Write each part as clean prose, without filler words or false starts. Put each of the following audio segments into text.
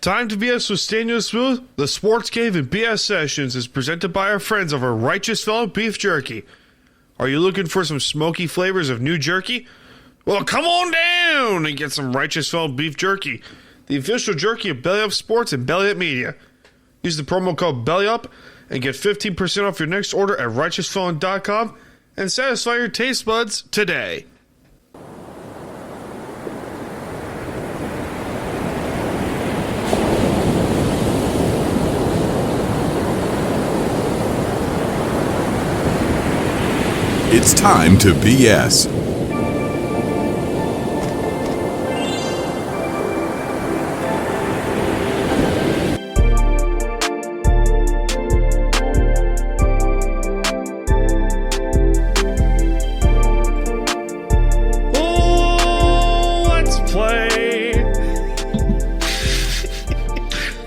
Time to BS with Staniel Smooth. The Sports Cave and BS Sessions is presented by our friends over Righteous Fellow Beef Jerky. Are you looking for some smoky flavors of new jerky? Well, come on down and get some Righteous Fellow Beef Jerky, the official jerky of Belly Up Sports and Belly Up Media. Use the promo code BELLYUP and get 15% off your next order at righteousfellow.com and satisfy your taste buds today. It's time to BS. Oh, let's play.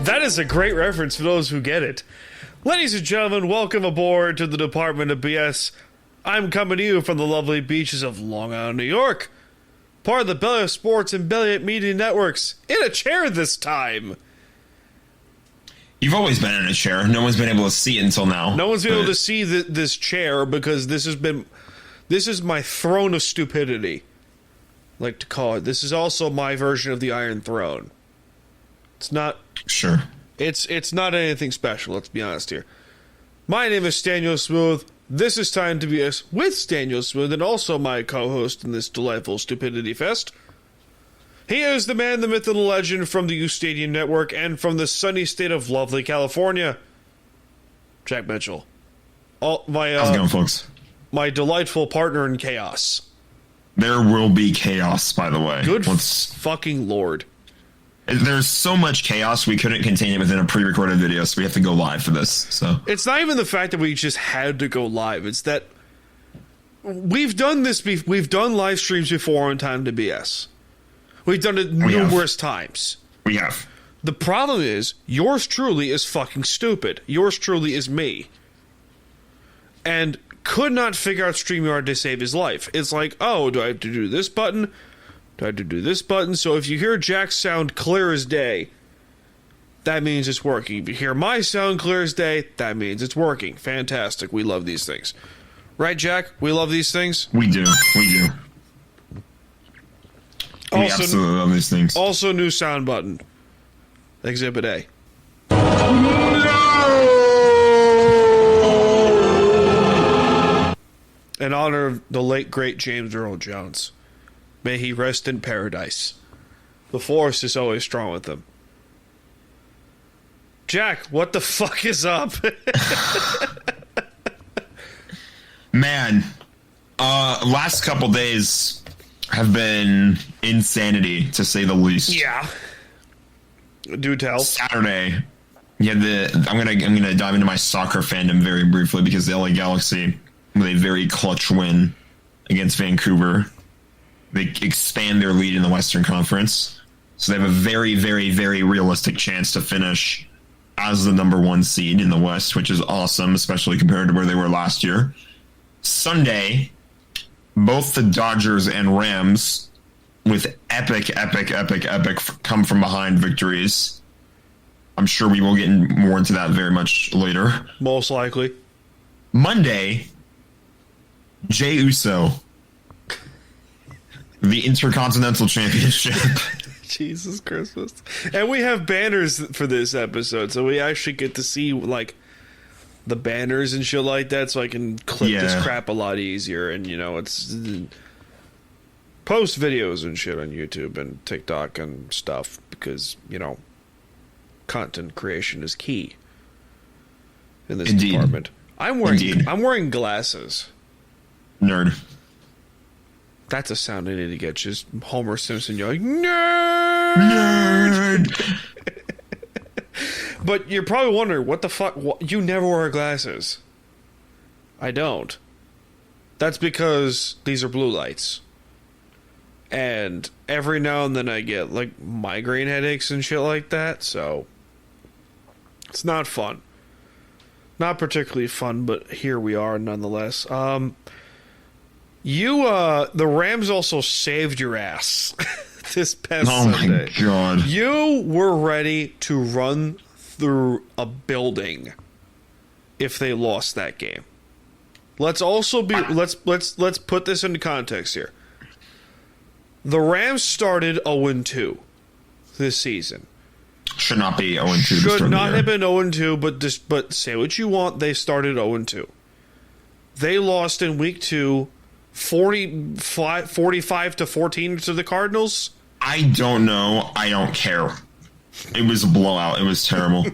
That is a great reference for those who get it. Ladies and gentlemen, welcome aboard to the Department of BS. I'm coming to you from the lovely beaches of Long Island, New York. Part of the Belly of Sports and Belly Up Media Networks. In a chair this time. You've always been in a chair. No one's been able to see it until now. No one's been able to see this chair because this is my throne of stupidity. I like to call it. This is also my version of the Iron Throne. It's not... Sure. It's not anything special, let's be honest here. My name is Staniel Smooth. This is Time to BS with Staniel Smooth and also my co-host in this delightful stupidity fest. He is the man, the myth, and the legend from the U Stadium Network and from the sunny state of lovely California. Jack Mitchell. How's it going, folks? My delightful partner in chaos. There will be chaos, by the way. Good fucking lord. There's so much chaos, we couldn't contain it within a pre-recorded video, so we have to go live for this. So it's not even the fact that we just had to go live. It's that we've done this. We've done live streams before on Time to BS. We've done it numerous times. We have. The problem is, yours truly is fucking stupid. Yours truly is me. And could not figure out StreamYard to save his life. It's like, oh, do I have to do this button? Do I have to do this button? So if you hear Jack's sound clear as day, that means it's working. If you hear my sound clear as day, that means it's working. Fantastic. We love these things. Right, Jack? We love these things? We do. We absolutely love these things. Also, new sound button. Exhibit A. In honor of the late, great James Earl Jones. May he rest in paradise. The Force is always strong with him. Jack, what the fuck is up? Man, last couple days have been insanity, to say the least. Yeah. Do tell. Saturday, I'm gonna dive into my soccer fandom very briefly because the LA Galaxy, with a very clutch win against Vancouver, they expand their lead in the Western Conference. So they have a very, very, very realistic chance to finish as the number one seed in the West, which is awesome, especially compared to where they were last year. Sunday, both the Dodgers and Rams, with epic come from behind victories. I'm sure we will get more into that very much later. Most likely. Monday, Jey Uso, the Intercontinental Championship. Jesus Christmas. And we have banners for this episode, so we actually get to see, like, the banners and shit like that, so I can clip this crap a lot easier. And, you know, it's... post videos and shit on YouTube and TikTok and stuff, because, you know, content creation is key in this department. I'm wearing glasses. Nerd. That's a sound I need to get. Just Homer Simpson yelling, nerd! Nerd! But you're probably wondering, what the fuck? You never wear glasses. I don't. That's because these are blue lights. And every now and then I get, like, migraine headaches and shit like that, so it's not fun. Not particularly fun, but here we are nonetheless. The Rams also saved your ass this past Oh Sunday. my god. You were ready to run through a building if they lost that game. Let's also be let's put this into context here. The Rams started 0-2 this season. Should not be 0-2. Should not have been 0-2, but say what you want, they started 0-2. They lost in week 2 45-14 to the Cardinals. I don't know. I don't care. It was a blowout. It was terrible.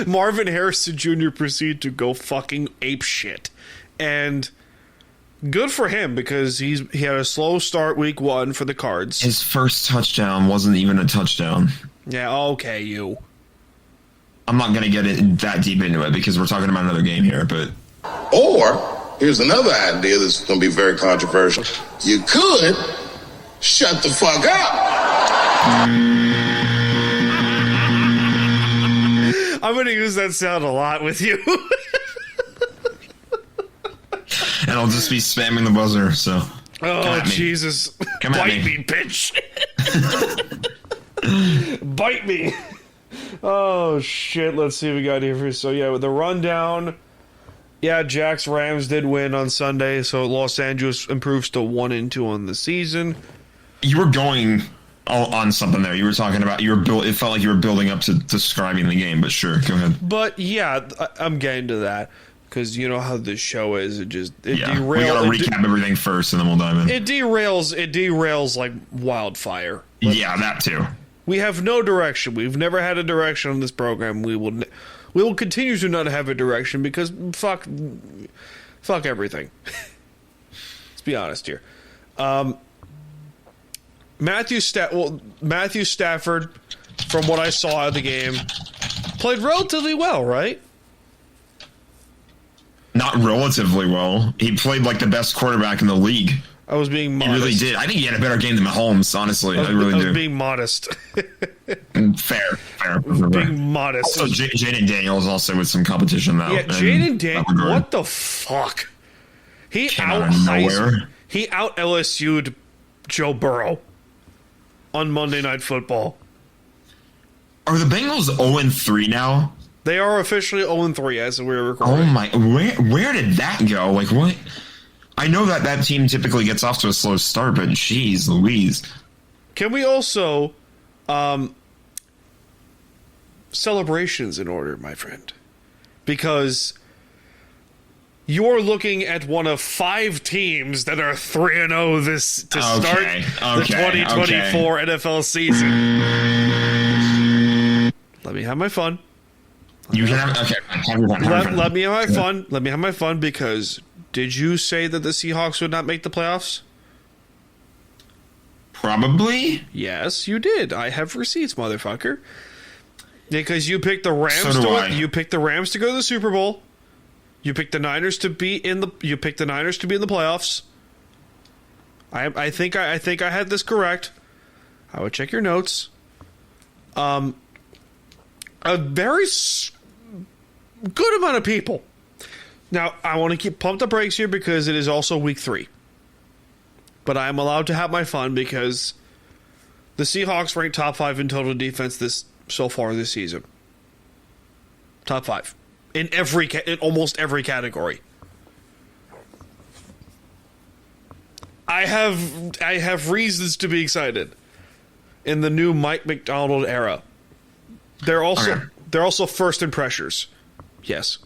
Marvin Harrison Jr. proceeded to go fucking ape shit. And good for him because he had a slow start week 1 for the Cards. His first touchdown wasn't even a touchdown. Yeah, okay, you. I'm not going to get that deep into it because we're talking about another game here, but... Or, here's another idea that's going to be very controversial. You could shut the fuck up. I'm going to use that sound a lot with you. And I'll just be spamming the buzzer, so... Oh, Jesus. Come at Bite me. me, bitch. Bite me. Oh, shit. Let's see what we got here for. So, yeah, with the rundown. Yeah, Jack's Rams did win on Sunday, so Los Angeles improves to 1-2 on the season. You were going on something there. You were talking about... It felt like you were building up to describing the game, but sure, go ahead. But, yeah, I'm getting to that. Because you know how this show is. It derails. We gotta recap everything first, and then we'll dive in. It derails like wildfire. Yeah, that too. We have no direction. We've never had a direction on this program. We will continue to not have a direction because fuck everything. Let's be honest here. Matthew Stafford, from what I saw of the game, played relatively well, right? Not relatively well. He played like the best quarterback in the league. I was being modest. He really did. I think he had a better game than Mahomes, honestly. I really do. I was being modest. Fair. Being modest. Also, Jaden Daniels also with some competition, though. Yeah, Jaden Daniels. What the fuck? He out LSU'd Joe Burrow on Monday Night Football. Are the Bengals 0-3 now? They are officially 0-3 as we're recording. Oh my! Where did that go? Like what? I know that team typically gets off to a slow start, but jeez Louise. Can we also celebrations in order, my friend? Because you're looking at one of 5 teams that are 3-0 this to start the 2024 NFL season. Let me have my fun. You can have Let me have my fun. Let me have my fun because did you say that the Seahawks would not make the playoffs? Probably. Yes, you did. I have receipts, motherfucker. Because you picked the Rams you picked the Rams to go to the Super Bowl. You picked the Niners to be in the playoffs. I think I had this correct. I would check your notes. A very good amount of people. Now, I want to keep pump the brakes here because it is also week 3. But I am allowed to have my fun because the Seahawks rank top 5 in total defense so far this season. Top 5 in almost every category. I have reasons to be excited in the new Mike McDonald era. They're also first in pressures. Yes.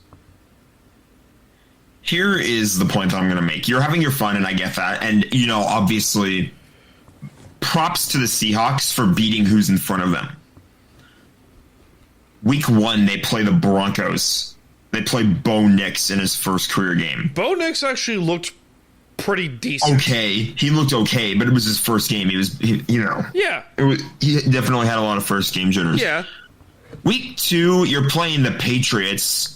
Here is the point that I'm going to make. You're having your fun, and I get that. And, obviously, props to the Seahawks for beating who's in front of them. Week 1, they play the Broncos. They play Bo Nix in his first career game. Bo Nix actually looked pretty decent. Okay. He looked okay, but it was his first game. He definitely had a lot of first game jitters. Yeah. Week 2, you're playing the Patriots.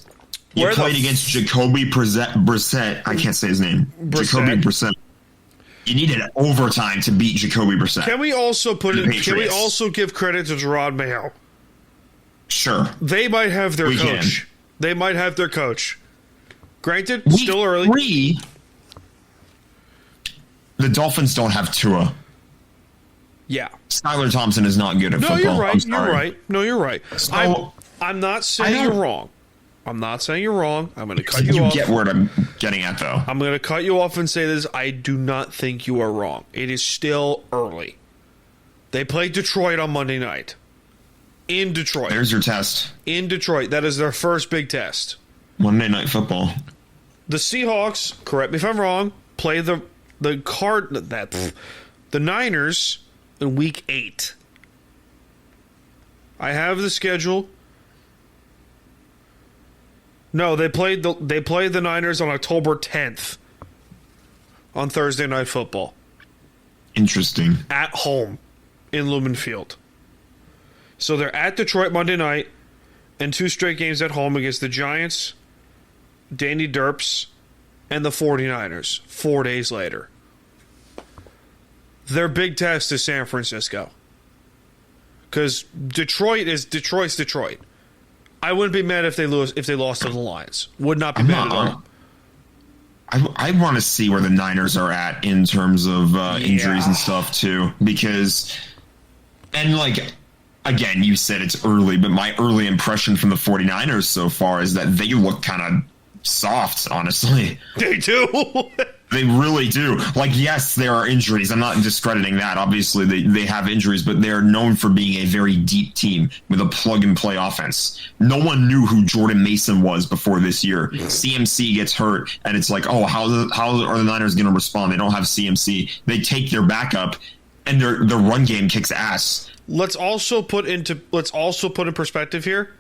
You played against Jacoby Brissett. I can't say his name. Jacoby Brissett. You needed overtime to beat Jacoby Brissett. Can we also give credit to Gerard Mayo? Sure. They might have their coach. Can. They might have their coach. Granted, still early. 3, the Dolphins don't have Tua. Yeah. Skylar Thompson is not good at No, football. you're I'm right. sorry. You're right. No, you're right. So, I'm not saying I you're don't- wrong. I'm not saying you're wrong. I'm going to cut you You off. get where I'm getting at, though. I'm going to cut you off and say this. I do not think you are wrong. It is still early. They played Detroit on Monday night. In Detroit. There's your test. In Detroit. That is their first big test. Monday Night Football. The Seahawks, correct me if I'm wrong, play the Niners in week 8. I have the schedule. No, they played the Niners on October 10th on Thursday Night Football Interesting. at home in Lumen Field. So they're at Detroit Monday night and 2 straight games at home against the Giants, Danny Derps, and the 49ers 4 days later. Their big test is San Francisco. Because Detroit's Detroit. I wouldn't be mad if they lost to the Lions. Would not be mad at all. I want to see where the Niners are at in terms of injuries and stuff too, because, and like, again, you said it's early, but my early impression from the 49ers so far is that they look kind of soft, honestly. They do. They really do. Like, yes, there are injuries. I'm not discrediting that. Obviously, they have injuries, but they're known for being a very deep team with a plug-and-play offense. No one knew who Jordan Mason was before this year. CMC gets hurt, and it's like, oh, how are the Niners going to respond? They don't have CMC. They take their backup, and their run game kicks ass. Let's also put in perspective here.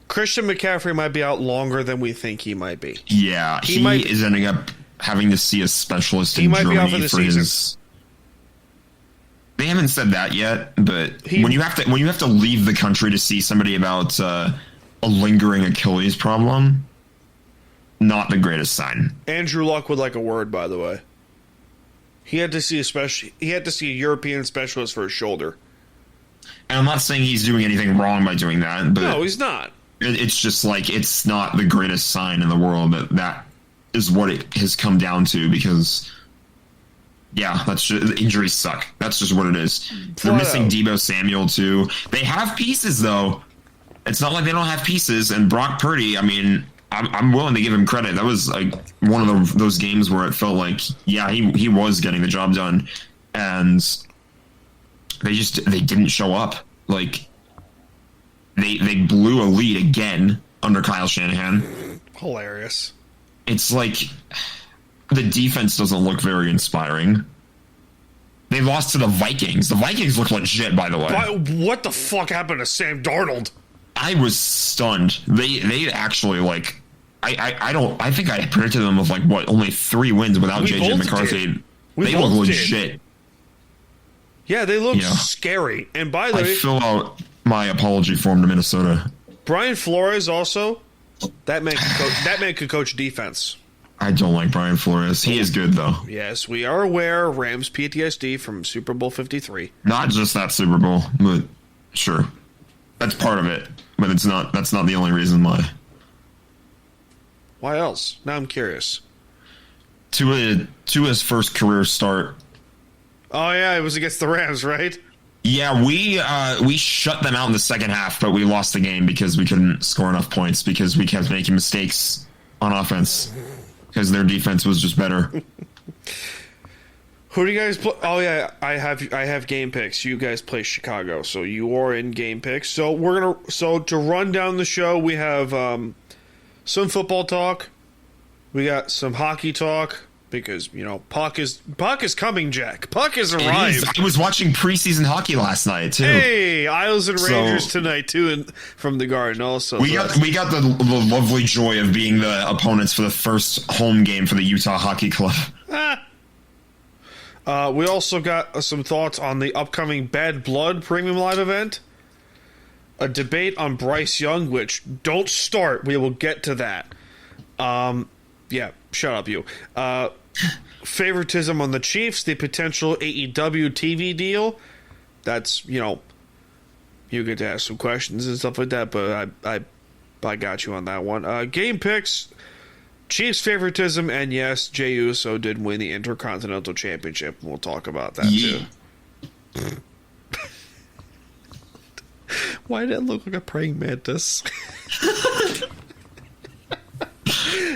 Christian McCaffrey might be out longer than we think he might be. Yeah, he is ending up having to see a specialist in Germany out for the season. They haven't said that yet, but when you have to leave the country to see somebody about a lingering Achilles problem, not the greatest sign. Andrew Luck would like a word, by the way. He had to see a European specialist for his shoulder. And I'm not saying he's doing anything wrong by doing that, but No, he's not. It's just like, it's not the greatest sign in the world that is what it has come down to, because that's just, injuries suck. That's just what it is. They're missing Deebo Samuel too. They have pieces though. It's not like they don't have pieces. And Brock Purdy, I mean, I'm willing to give him credit. That was like one of those games where it felt like, he was getting the job done, and they didn't show up. Like, they blew a lead again under Kyle Shanahan. Hilarious. It's like the defense doesn't look very inspiring. They lost to the Vikings. The Vikings look legit, by the way. What the fuck happened to Sam Darnold? I was stunned. They actually, like, I think I predicted them of, like, only 3 wins without JJ McCarthy. They look legit. Yeah, they look scary. And by the way, I fill out my apology form to Minnesota. Brian Flores also, that man could coach defense. I don't like Brian Flores. He is good, though. Yes, we are aware. Rams PTSD from Super Bowl 53. Not just that Super Bowl, but sure. That's part of it. But that's not the only reason why. Why else? Now I'm curious. To his first career start. Oh yeah, it was against the Rams, right? Yeah, we shut them out in the second half, but we lost the game because we couldn't score enough points because we kept making mistakes on offense because their defense was just better. Who do you guys play? Oh yeah, I have game picks. You guys play Chicago, so you are in game picks. So to run down the show, we have some football talk. We got some hockey talk. Because, Puck is coming, Jack. Puck has arrived. I was watching preseason hockey last night, too. Hey, Isles and Rangers tonight, too, and from the Garden also. We got the lovely joy of being the opponents for the first home game for the Utah Hockey Club. We also got some thoughts on the upcoming Bad Blood Premium Live event. A debate on Bryce Young, which, don't start. We will get to that. Yeah, shut up, you. Favoritism on the Chiefs, the potential AEW TV deal. That's, you get to ask some questions and stuff like that, but I got you on that one. Game picks, Chiefs favoritism, and yes, Jey Uso did win the Intercontinental Championship. We'll talk about that, too. Why did it look like a praying mantis?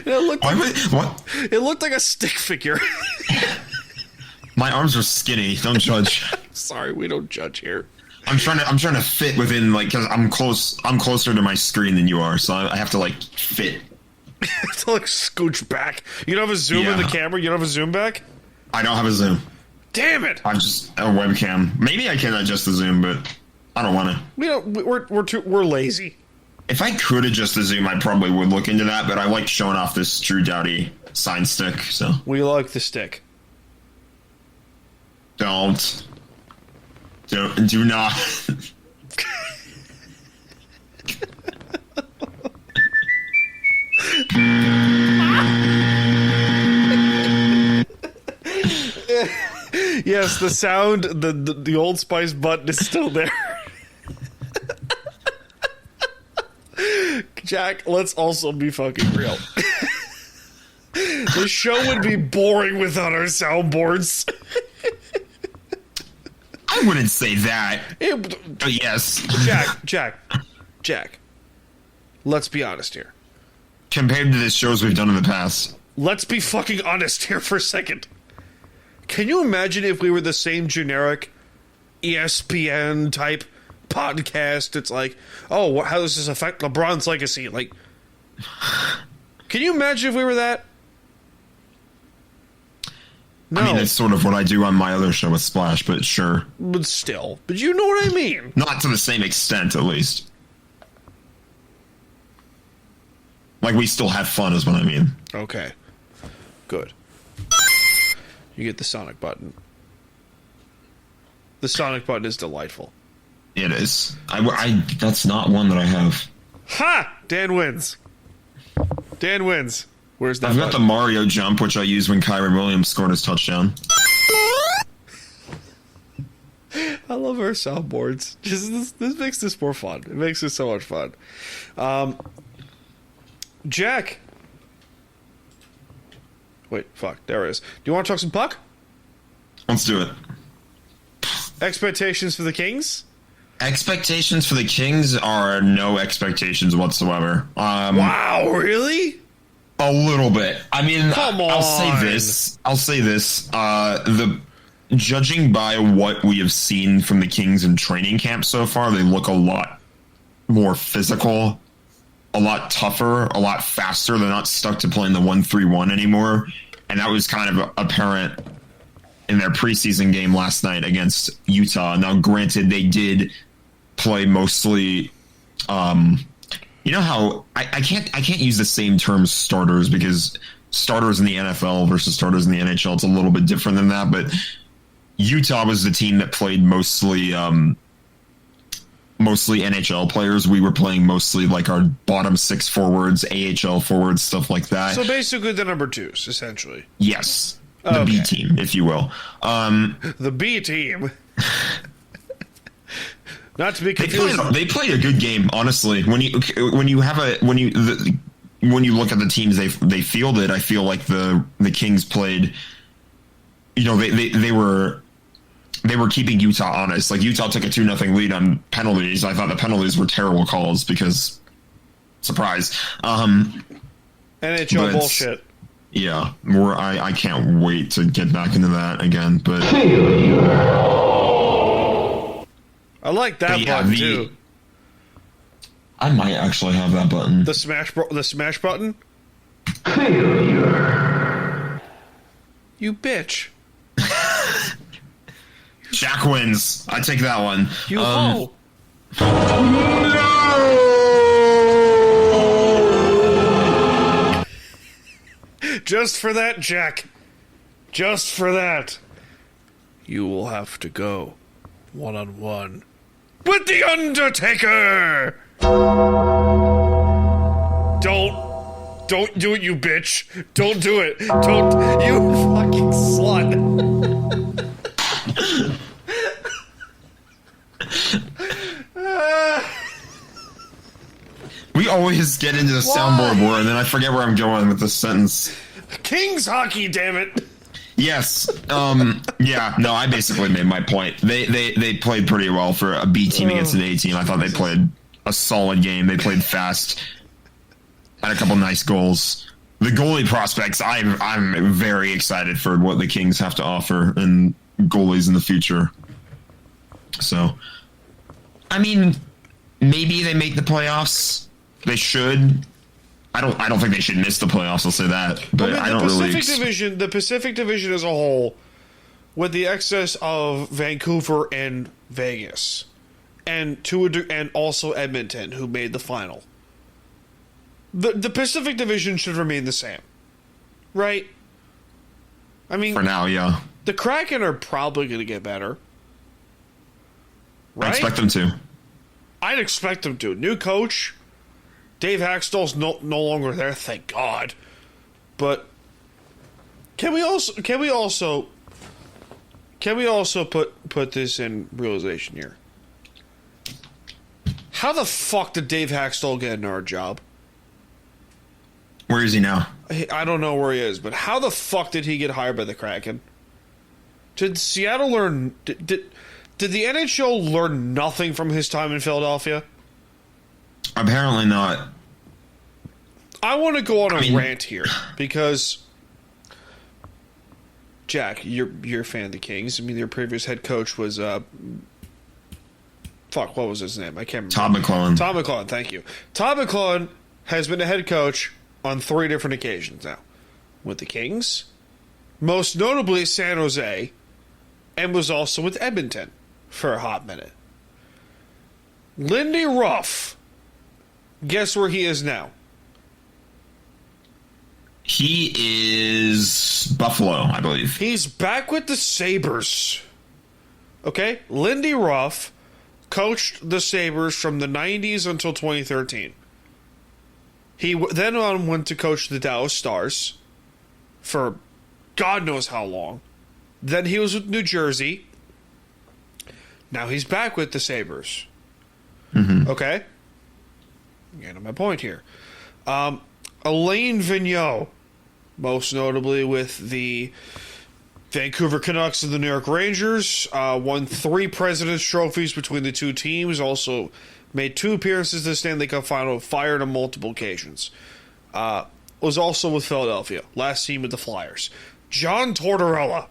It looked like a stick figure. My arms are skinny. Don't judge. Sorry, we don't judge here. I'm trying to fit within, like, because I'm closer to my screen than you are, so I have to, like, fit. To like scooch back. You don't have a zoom in the camera? You don't have a zoom back? I don't have a zoom. Damn it! I'm just a webcam. Maybe I can adjust the zoom, but I don't want to. We're lazy. If I could adjust the zoom, I probably would look into that, but I like showing off this True Dowdy sign stick, so. We like the stick. Do not. Yes, the sound, the Old Spice button is still there. Jack, let's also be fucking real. The show would be boring without our soundboards. I wouldn't say that. Yes. Jack. Let's be honest here. Compared to the shows we've done in the past. Let's be fucking honest here for a second. Can you imagine if we were the same generic ESPN type podcast? It's like, oh, how does this affect LeBron's legacy? Like, can you imagine if we were that? No. I mean, that's sort of what I do on my other show with Splash, but sure. But still. But you know what I mean. Not to the same extent, at least. Like, we still have fun is what I mean. Okay. Good. You get the Sonic button. The Sonic button is delightful. It is. That's not one that I have. Ha! Dan wins. Where's that I've button? got the Mario jump, which I used when Kyron Williams scored his touchdown. I love our soundboards. Just this makes this more fun. It makes this so much fun. Jack. Wait, fuck. There it is. Do you want to talk some puck? Let's do it. Expectations for the Kings? Expectations for the Kings are no expectations whatsoever. Wow, really? A little bit. I mean, Come on. I'll say this. The judging by what we have seen from the Kings in training camp so far, they look a lot more physical, a lot tougher, a lot faster. They're not stuck to playing the 1-3-1 anymore. And that was kind of apparent in their preseason game last night against Utah. Now, granted, they did play mostly. You know how I can't use the same term starters because starters in the NFL versus starters in the NHL, it's a little bit different than that. But Utah was the team that played mostly NHL players. We were playing mostly like our bottom six forwards, AHL forwards, stuff like that. So basically the number twos, essentially. Yes. The B team, if you will. The B team. Not to be confused. They played a good game, honestly. When you look at the teams they fielded, I feel like the Kings played. You know, they were keeping Utah honest. Like Utah took a 2-0 lead on penalties. I thought the penalties were terrible calls because surprise. NHL bullshit. Yeah, I can't wait to get back into that again. But I like that button too. I might actually have that button. The smash button. You bitch. Jack wins. I take that one. You hoe. Just for that, Jack. Just for that. You will have to go one-on-one with The Undertaker! Don't do it, you bitch. Don't do it. Don't, you fucking slut. We always get into the soundboard war, and then I forget where I'm going with this sentence. Kings hockey, damn it. Yes. Yeah. No, I basically made my point. They played pretty well for a B team against an A team. I thought they played a solid game. They played fast. Had a couple nice goals. The goalie prospects, I'm very excited for what the Kings have to offer and goalies in the future. So, I mean, maybe they make the playoffs. They should. I don't think they should miss the playoffs. I'll say that. But I don't really. The Pacific Division as a whole, with the excess of Vancouver and Vegas, and also Edmonton, who made the final. The Pacific Division should remain the same, right? I mean, for now, yeah. The Kraken are probably going to get better. Right? I expect them to. I'd expect them to. New coach, Dave Haxtell's no longer there, thank God. But can we also put this in realization here? How the fuck did Dave Haxtell get another job? Where is he now? I don't know where he is, but how the fuck did he get hired by the Kraken? Did Seattle learn? Did the NHL learn nothing from his time in Philadelphia? Apparently not. I want to go on a rant here because, Jack, you're a fan of the Kings. I mean, their previous head coach was what was his name? I can't remember. Todd McClellan. Todd McClellan, thank you. Todd McClellan has been a head coach on 3 different occasions now. With the Kings, most notably San Jose, and was also with Edmonton for a hot minute. Lindy Ruff, guess where he is now? He is Buffalo, I believe. He's back with the Sabres. Okay? Lindy Ruff coached the Sabres from the 90s until 2013. He then went to coach the Dallas Stars for God knows how long. Then he was with New Jersey. Now he's back with the Sabres. Mm-hmm. Okay? Getting to my point here. Alain Vigneault, most notably with the Vancouver Canucks and the New York Rangers, won 3 President's Trophies between the two teams, also made 2 appearances in the Stanley Cup Final, fired on multiple occasions. Was also with Philadelphia, last team with the Flyers. John Tortorella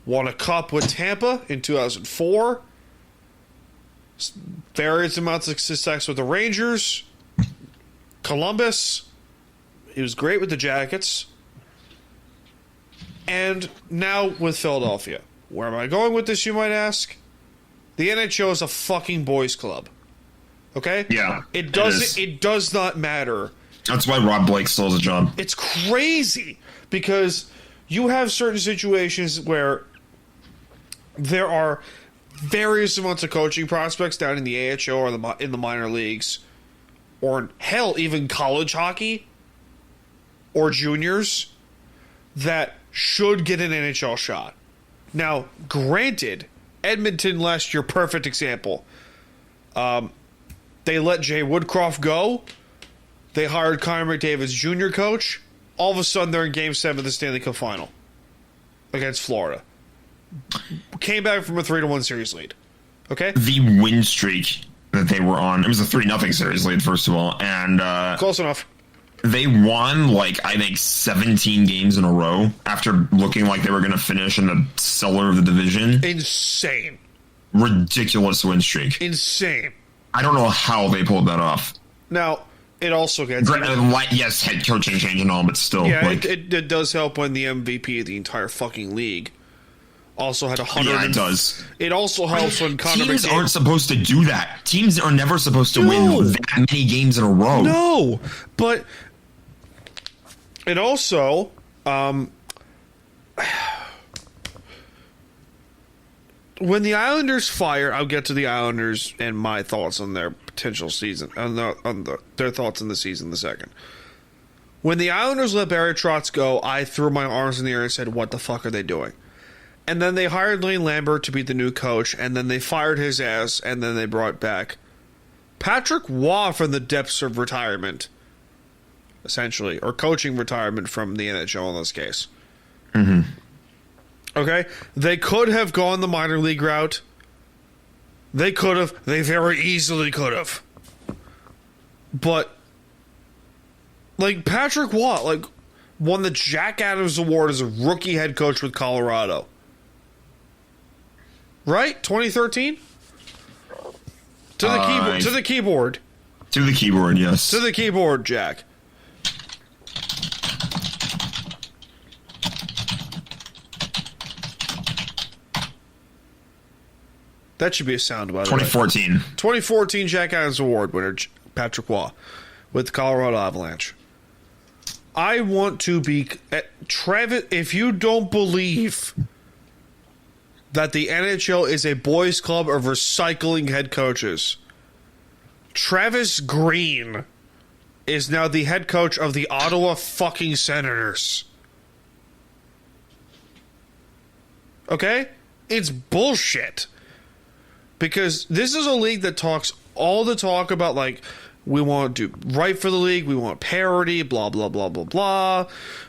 won a cup with Tampa in 2004. Various amounts of success with the Rangers. Columbus. He was great with the Jackets. And now with Philadelphia. Where am I going with this, you might ask? The NHL is a fucking boys club. Okay? Yeah. It does not matter. That's why Rob Blake still has a job. It's crazy because you have certain situations where there are various amounts of coaching prospects down in the AHL or in the minor leagues, or hell, even college hockey or juniors that should get an NHL shot. Now, granted, Edmonton last year, perfect example. They let Jay Woodcroft go. They hired Connor McDavid's junior coach. All of a sudden, they're in Game 7 of the Stanley Cup Final against Florida. Came back from a 3-1 series lead. Okay? The win streak that they were on, it was a 3-0 series lead, first of all. And close enough. They won, I think 17 games in a row after looking like they were going to finish in the cellar of the division. Insane. Ridiculous win streak. Insane. I don't know how they pulled that off. Now, it also gets... Yes, head coaching change and all, but still. Yeah, it does help when the MVP of the entire fucking league also had 100. Yeah, it does. It also helps when Connor Teams aren't supposed to do that. Teams are never supposed to win that many games in a row. No, but it also... when the Islanders fire, I'll get to the Islanders and my thoughts on their potential season, their thoughts on the season in a second. When the Islanders let Barry Trotz go, I threw my arms in the air and said, what the fuck are they doing? And then they hired Lane Lambert to be the new coach, and then they fired his ass, and then they brought back Patrick Waugh from the depths of retirement. essentially, or coaching retirement from the NHL in this case. Mm-hmm. Okay? They could have gone the minor league route. They could have. They very easily could have. But, like, Patrick Watt, like, won the Jack Adams Award as a rookie head coach with Colorado. Right? 2013? To the keyboard. To the keyboard. To the keyboard, yes. To the keyboard, Jack. That should be a sound, by the way. 2014. 2014 Jack Adams Award winner, Patrick Waugh, with the Colorado Avalanche. I want to be... Travis, if you don't believe that the NHL is a boys' club of recycling head coaches, Travis Green is now the head coach of the Ottawa fucking Senators. Okay? It's bullshit. Because this is a league that talks all the talk about, like, we want to do right for the league, we want parity, blah, blah, blah, blah, blah.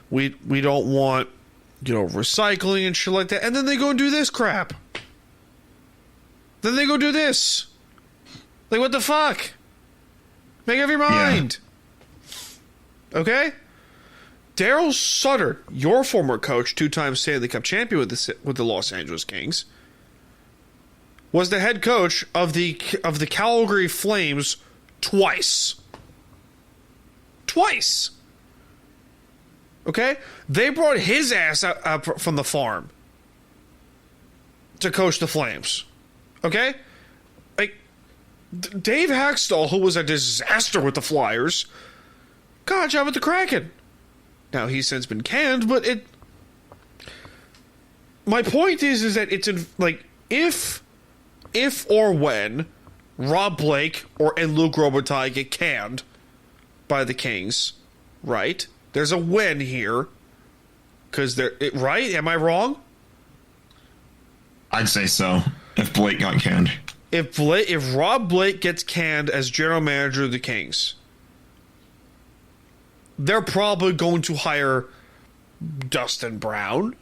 We don't want, recycling and shit like that. And then they go and do this crap. Then they go do this. Like, what the fuck? Make up your mind. Yeah. Okay? Daryl Sutter, your former coach, 2-time Stanley Cup champion with the Los Angeles Kings, was the head coach of the Calgary Flames twice. Twice. Okay? They brought his ass up from the farm to coach the Flames. Okay? Like, Dave Haxtell, who was a disaster with the Flyers, got a job at the Kraken. Now, he's since been canned, but it... My point is that it's like, if or when Rob Blake and Luc Robitaille get canned by the Kings, right? There's a win here. Because they're... Right? Am I wrong? I'd say so, if Blake got canned. If Rob Blake gets canned as general manager of the Kings, they're probably going to hire Dustin Brown.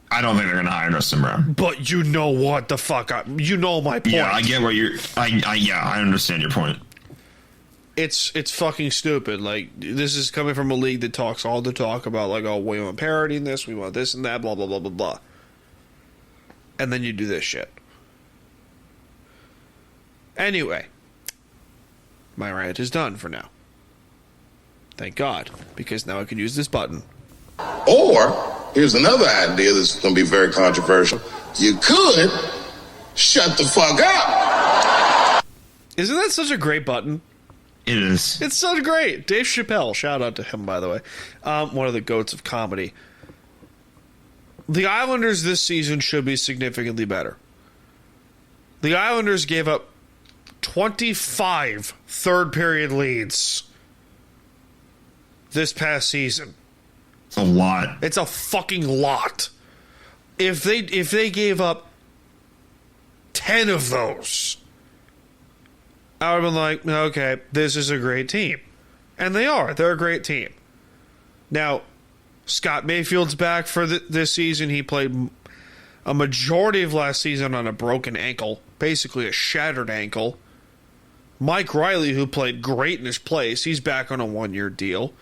I don't think they're going to hire Dustin Brown. But you know what the fuck? You know my point. Yeah, I get what you're... I understand your point. It's fucking stupid. Like, this is coming from a league that talks all the talk about, like, oh, we want parity in this, we want this and that, blah, blah, blah, blah, blah. And then you do this shit. Anyway, my rant is done for now. Thank God, because now I can use this button. Or, here's another idea that's going to be very controversial. You could shut the fuck up. Isn't that such a great button? It is. It's so great. Dave Chappelle, shout out to him, by the way. One of the goats of comedy. The Islanders this season should be significantly better. The Islanders gave up 25 third-period leads this past season. It's a lot. It's a fucking lot. If they gave up 10 of those, I would have been like, okay, this is a great team. And they are. They're a great team. Now, Scott Mayfield's back for this season. He played a majority of last season on a broken ankle, basically a shattered ankle. Mike Riley, who played great in his place, he's back on a 1-year deal.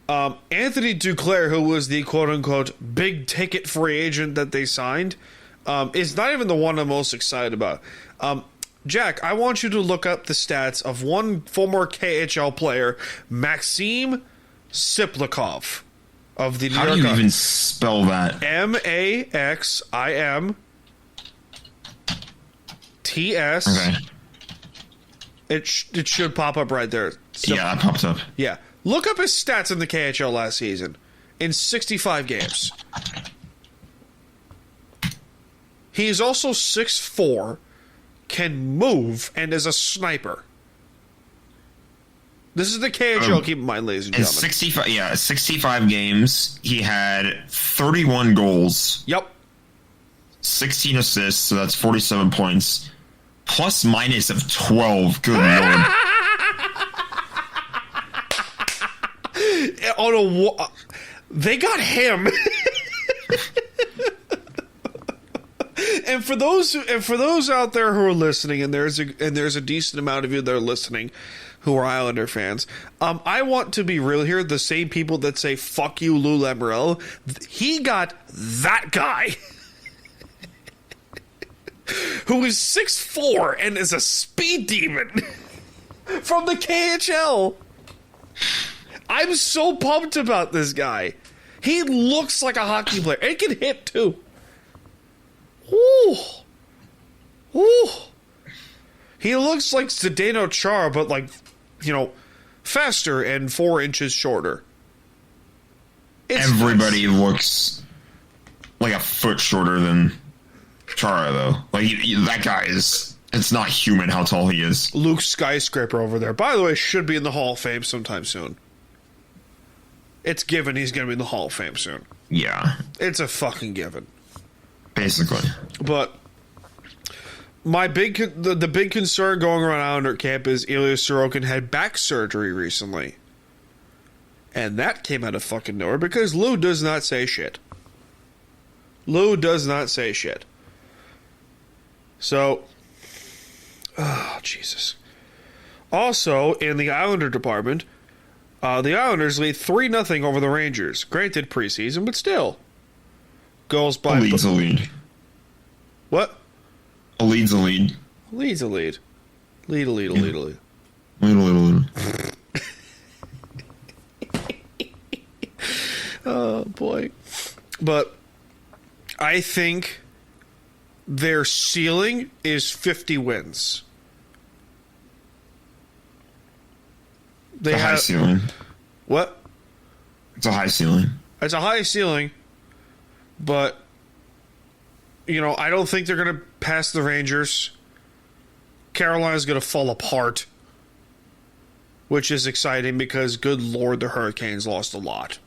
Anthony Duclair, who was the quote-unquote big-ticket free agent that they signed, is not even the one I'm most excited about. Jack, I want you to look up the stats of one former KHL player, Maxim Siplikov of the New York. How do you even spell that? Maximts. Okay. It should pop up right there. Yeah, that pops up. Yeah. Look up his stats in the KHL last season. In 65 games. He is also 6'4", can move, and is a sniper. This is the KHL, keep in mind, ladies and gentlemen. 65 games, he had 31 goals. Yep. 16 assists, so that's 47 points. Plus minus of 12. Good lord. on a they got him. And for those out there who are listening, and there's a decent amount of you that are listening who are Islander fans, I want to be real here. The same people that say "fuck you, Lou Lamoriello," he got that guy who is 6'4" and is a speed demon from the KHL. I'm so pumped about this guy. He looks like a hockey player. And can hit too. Ooh. Ooh. He looks like Zdeno Chara, but like, faster and 4 inches shorter. Everybody looks like a foot shorter than Chara, though. Like, that guy is... It's not human how tall he is. Luke Skyscraper over there. By the way, should be in the Hall of Fame sometime soon. It's given he's going to be in the Hall of Fame soon. Yeah. It's a fucking given. Basically. But my the big concern going around Islander camp is Ilya Sorokin had back surgery recently. And that came out of fucking nowhere because Lou does not say shit. Lou does not say shit. So, oh, Jesus. Also, in the Islander department, the Islanders lead 3-0 over the Rangers. Granted, preseason, but still. Goals by... A lead's a lead. What? A lead's a lead. Lead's a lead. Lead a lead a lead a lead. Lead a lead. Oh, boy. But I think their ceiling is 50 wins. They It's a high ceiling. What? It's a high ceiling. It's a high ceiling, but, I don't think they're going to pass the Rangers. Carolina's going to fall apart, which is exciting because, good Lord, the Hurricanes lost a lot.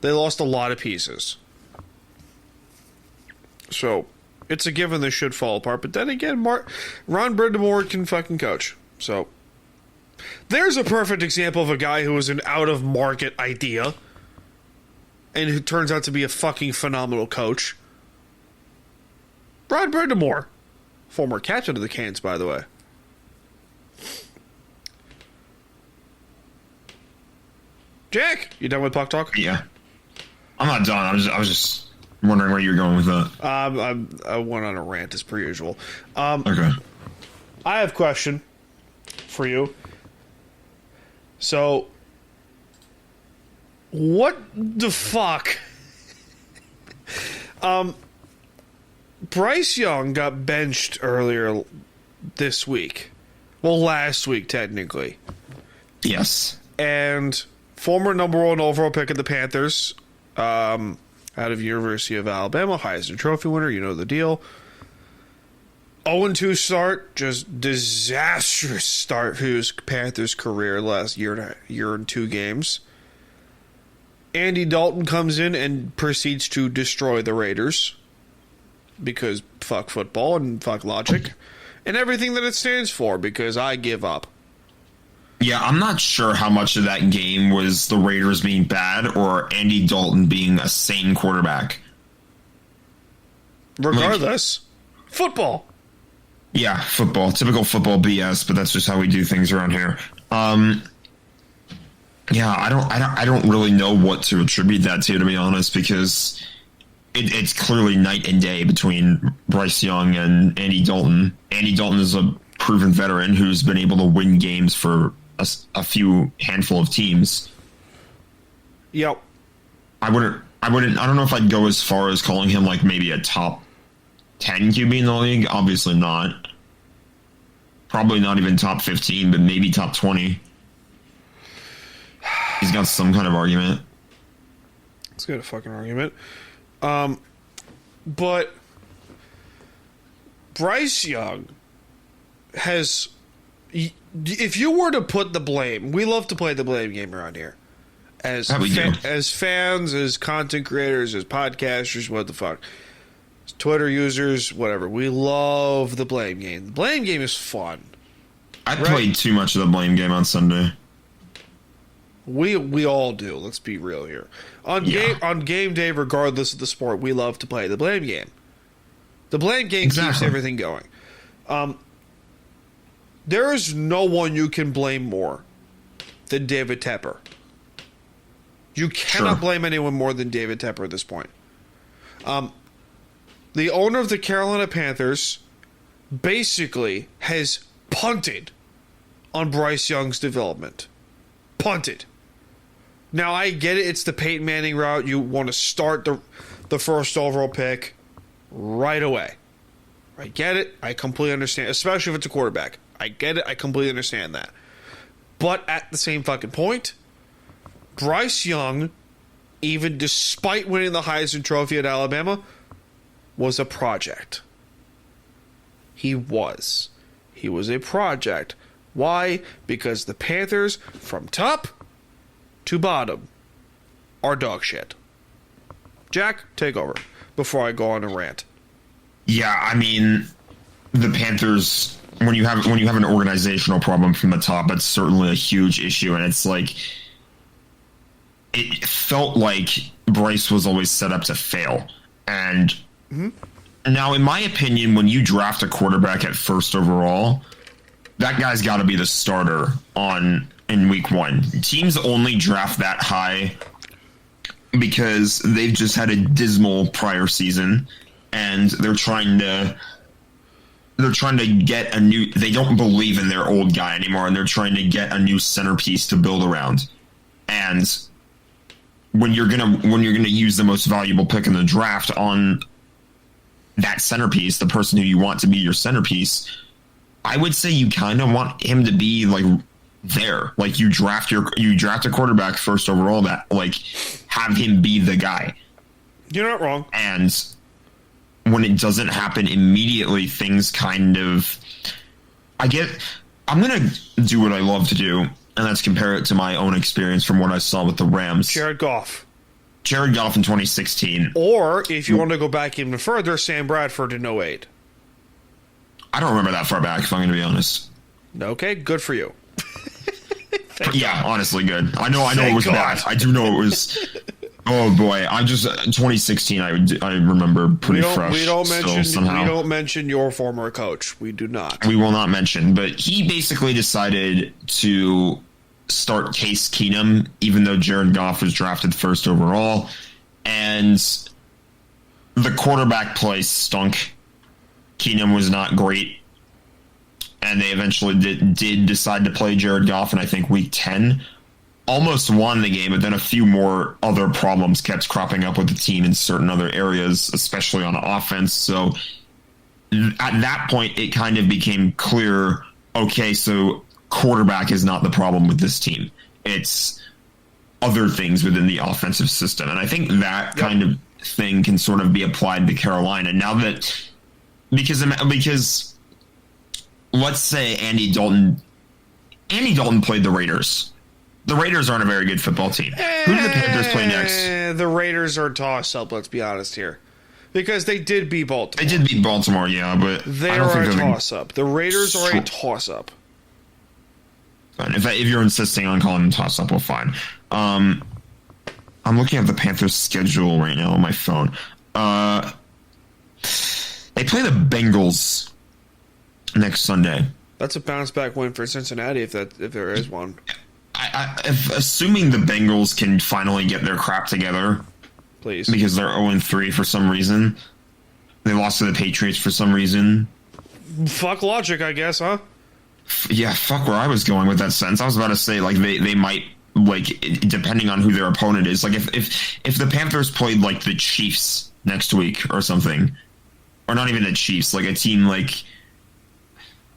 They lost a lot of pieces. So, it's a given they should fall apart. But then again, Ron Brind'Amour can fucking coach. So, there's a perfect example of a guy who was an out-of-market idea and who turns out to be a fucking phenomenal coach. Ron Brind'Amour. Former captain of the Canes, by the way. Jack, you done with Puck Talk? Yeah. I'm not done. I was just wondering where you were going with that. I went on a rant as per usual. Okay. I have a question for you. So, what the fuck? Bryce Young got benched earlier this week. Well, last week, technically. Yes. And former number 1 overall pick of the Panthers, out of University of Alabama, Heisman Trophy winner, you know the deal. 0-2 start, just disastrous start for his Panthers career last year and 2 games. Andy Dalton comes in and proceeds to destroy the Raiders because fuck football and fuck logic and everything that it stands for because I give up. Yeah, I'm not sure how much of that game was the Raiders being bad or Andy Dalton being a sane quarterback. Regardless, football. Yeah, football. Typical football BS, but that's just how we do things around here. Yeah, I don't really know what to attribute that to be honest, because it's clearly night and day between Bryce Young and Andy Dalton. Andy Dalton is a proven veteran who's been able to win games for a few handful of teams. Yep. I don't know if I'd go as far as calling him like maybe a top 10 QB in the league. Obviously not. Probably not even top 15, but maybe top 20. He's got some kind of argument. He's got a fucking argument. But Bryce Young has... If you were to put the blame... We love to play the blame game around here. As fans, as content creators, as podcasters, what the fuck. As Twitter users, whatever. We love the blame game. The blame game is fun. I played too much of the blame game on Sunday. We all do. Let's be real here. On game day, regardless of the sport, we love to play the blame game. The blame game keeps everything going. There is no one you can blame more than David Tepper. You cannot blame anyone more than David Tepper at this point. The owner of the Carolina Panthers basically has punted on Bryce Young's development. Punted. Now, I get it. It's the Peyton Manning route. You want to start the first overall pick right away. I get it. I completely understand, especially if it's a quarterback. I get it. I completely understand that. But at the same fucking point, Bryce Young, even despite winning the Heisman Trophy at Alabama, was a project. He was. He was a project. Why? Because the Panthers, from top to bottom, are dog shit. Jack, take over before I go on a rant. Yeah, I mean, the Panthers, when you have an organizational problem from the top, that's certainly a huge issue, and it's like it felt like Bryce was always set up to fail. And now, in my opinion, when you draft a quarterback at first overall, that guy's got to be the starter in week one. Teams only draft that high because they've just had a dismal prior season, and they're trying to get a new. They don't believe in their old guy anymore, and they're trying to get a new centerpiece to build around. And when you're gonna use the most valuable pick in the draft on that centerpiece, the person who you want to be your centerpiece, I would say you kind of want him to be like there. Like you draft a quarterback first overall, that like have him be the guy. You're not wrong. And when it doesn't happen immediately, things kind of I'm gonna do what I love to do, and that's compare it to my own experience from what I saw with the Rams. Jared Goff in 2016. Or, if you want to go back even further, Sam Bradford in 08. I don't remember that far back, if I'm going to be honest. Okay, good for you. Yeah, honestly, good. I know it was God. bad. I do know it was. Oh boy, 2016. I remember pretty fresh. We don't mention your former coach. We do not. We will not mention. But he basically decided to start Case Keenum, even though Jared Goff was drafted first overall, and the quarterback play stunk. Keenum was not great, and they eventually did decide to play Jared Goff in, I think, week 10. Almost won the game, but then a few more other problems kept cropping up with the team in certain other areas, especially on offense. So at that point, it kind of became clear, okay, so quarterback is not the problem with this team. It's other things within the offensive system. And I think that kind of thing can sort of be applied to Carolina. Now that, because let's say Andy Dalton played the Raiders. The Raiders aren't a very good football team. Who do the Panthers play next? The Raiders are a toss-up, let's be honest here. Because they did beat Baltimore. They did beat Baltimore, yeah, but they are a toss-up. The Raiders are a toss-up. If you're insisting on calling them toss-up, well, fine. I'm looking at the Panthers' schedule right now on my phone. They play the Bengals next Sunday. That's a bounce-back win for Cincinnati if there is one. Assuming the Bengals can finally get their crap together, please, because they're 0-3 for some reason. They lost to the Patriots for some reason. Fuck logic, I guess, huh? Yeah, fuck where I was going with that sentence. I was about to say, like, they might, like, depending on who their opponent is. Like, if the Panthers played, like, the Chiefs next week or something, or not even the Chiefs, like a team like,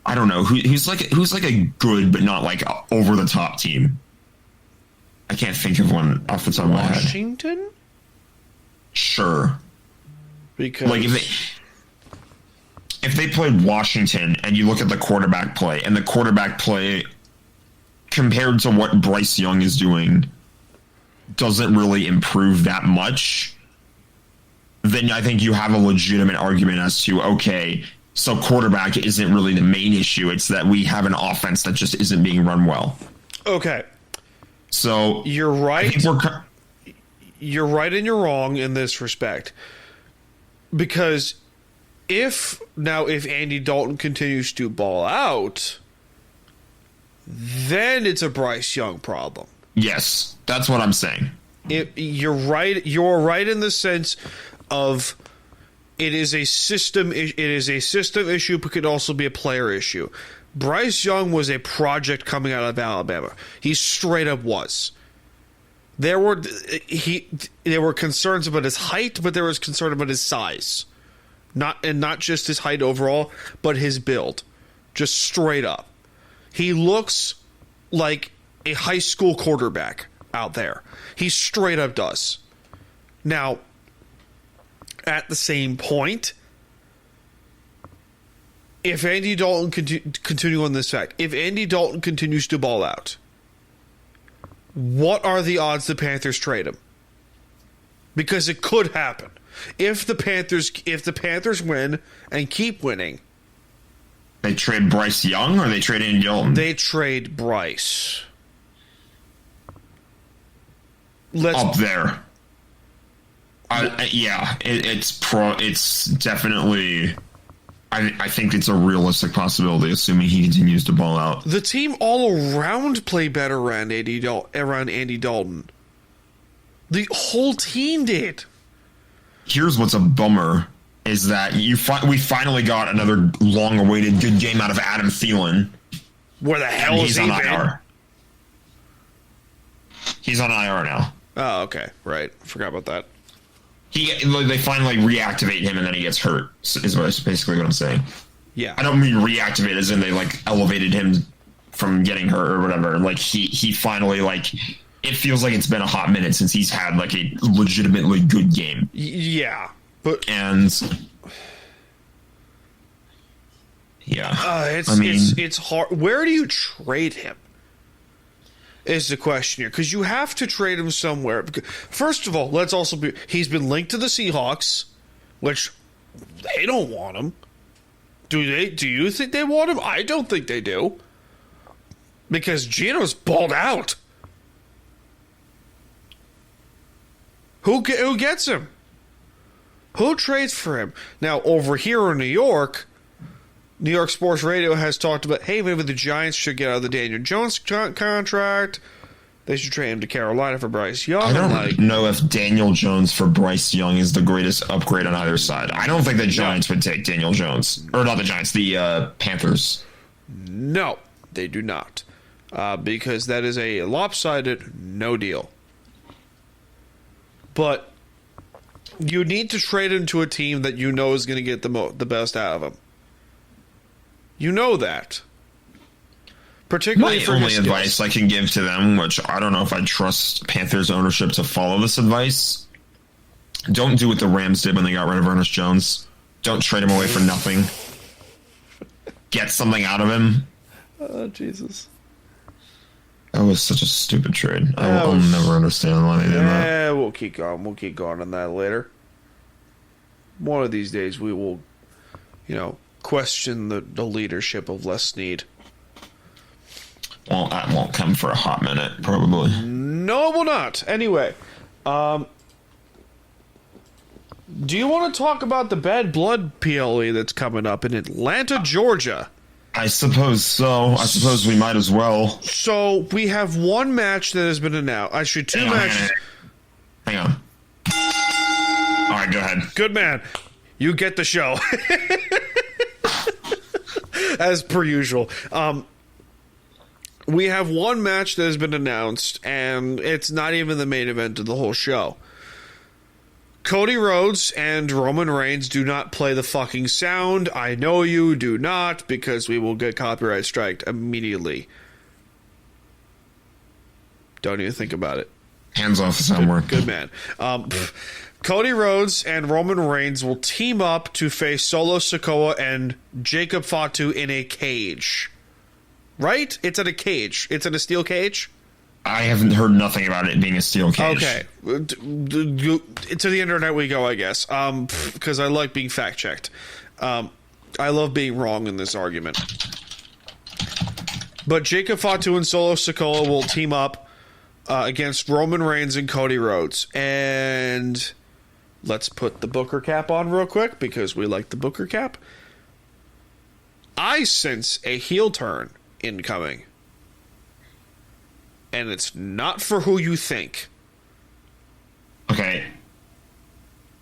I don't know, who's like a good but not like over the top team. I can't think of one off the top of my head. Washington? Sure. Because like if they played Washington and you look at the quarterback play, and the quarterback play compared to what Bryce Young is doing doesn't really improve that much, then I think you have a legitimate argument as to, okay, so quarterback isn't really the main issue. It's that we have an offense that just isn't being run well. Okay. So You're I right. think we're You're right and you're wrong in this respect. Because if Andy Dalton continues to ball out, then it's a Bryce Young problem. yes, that's what I'm saying. You're right. You're right in the sense of it is a system. It is a system issue, but could also be a player issue. Bryce Young was a project coming out of Alabama. He straight up was. There were concerns about his height, but there was concern about his size, not just his height overall, but his build, just straight up. He looks like a high school quarterback out there. He straight up does. Now, at the same point, if Andy Dalton continue on this fact, if Andy Dalton continues to ball out, what are the odds the Panthers trade him? Because it could happen. If the Panthers win and keep winning, They trade Bryce Young or they trade Andy Dalton? they trade Bryce. Up there. It's definitely. I think it's a realistic possibility, assuming he continues to ball out. The team all around play better around Andy Dalton. The whole team did. Here's what's a bummer is that we finally got another long-awaited good game out of Adam Thielen. Where the hell And is he's he on been? IR. He's on IR now. Oh, okay, right. Forgot about that. They finally reactivate him and then he gets hurt. Is basically what I'm saying. Yeah, I don't mean reactivate as in they elevated him from getting hurt or whatever. He finally it feels like it's been a hot minute since he's had a legitimately good game. Yeah, but it's hard. Where do you trade him? Is the question here, because you have to trade him somewhere. First of all, he's been linked to the Seahawks, which they don't want him. Do you think they want him? I don't think they do, because Geno's balled out. Who gets him? Who trades for him? Now, over here in New York Sports Radio has talked about, hey, maybe the Giants should get out of the Daniel Jones contract. They should trade him to Carolina for Bryce Young. I don't know if Daniel Jones for Bryce Young is the greatest upgrade on either side. I don't think the Giants would take Daniel Jones. Or not the Giants, the Panthers. No, they do not. Because that is a lopsided no deal. But you need to trade him to a team that you know is going to get the best out of him. You know that. Particularly My for only his advice skills. I can give to them, which I don't know if I trust Panthers ownership to follow this advice, don't do what the Rams did when they got rid of Ernest Jones. Don't trade him away for nothing. Get something out of him. Oh, Jesus. That was such a stupid trade. I'll never understand why they did that. Yeah, we'll keep going. We'll keep going on that later. One of these days we will, question the leadership of Les Snead. Well, that won't come for a hot minute, probably. No, it will not. Anyway, do you want to talk about the Bad Blood PLE that's coming up in Atlanta, Georgia? I suppose so. I suppose we might as well. So we have one match that has been announced. Actually, two matches. Hang on. All right, go ahead. Good man. You get the show. As per usual. We have one match that has been announced, and it's not even the main event of the whole show. Cody Rhodes and Roman Reigns do not play the fucking sound. I know you do not, because we will get copyright striked immediately. Don't even think about it. Hands off the sound work. Good man. Cody Rhodes and Roman Reigns will team up to face Solo Sikoa and Jacob Fatu in a cage. Right? It's in a cage. It's in a steel cage? I haven't heard nothing about it being a steel cage. Okay. To the internet we go, I guess. Because I like being fact-checked. I love being wrong in this argument. But Jacob Fatu and Solo Sikoa will team up against Roman Reigns and Cody Rhodes. And let's put the Booker cap on real quick because we like the Booker cap. I sense a heel turn incoming. And it's not for who you think. Okay.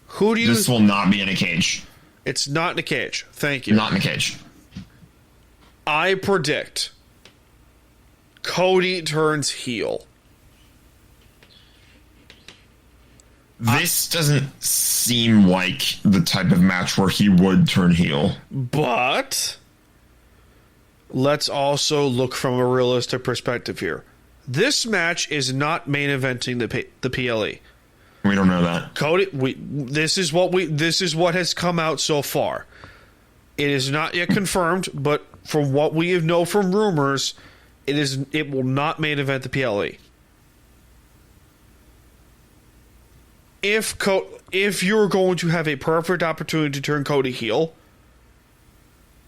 Who do you... This will not be in a cage. It's not in a cage. Thank you. Not in a cage. I predict Cody turns heel. This doesn't seem like the type of match where he would turn heel. But let's also look from a realistic perspective here. This match is not main eventing the PLE. We don't know that. Cody, this is what has come out so far. It is not yet confirmed, but from what we know from rumors, it will not main event the PLE. If you're going to have a perfect opportunity to turn Cody heel,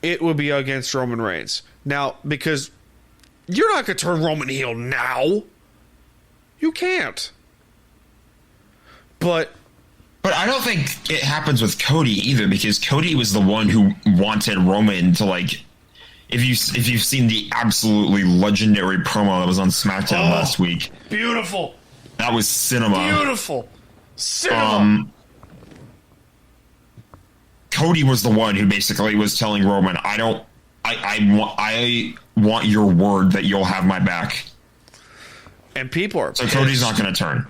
it would be against Roman Reigns. Now, because you're not going to turn Roman heel now. You can't. But I don't think it happens with Cody either, because Cody was the one who wanted Roman to, like, if you've seen the absolutely legendary promo that was on SmackDown last week. Beautiful. That was cinema. Beautiful. Cinema. Cody was the one who basically was telling Roman, I want your word that you'll have my back. And people are so pissed. Cody's not going to turn.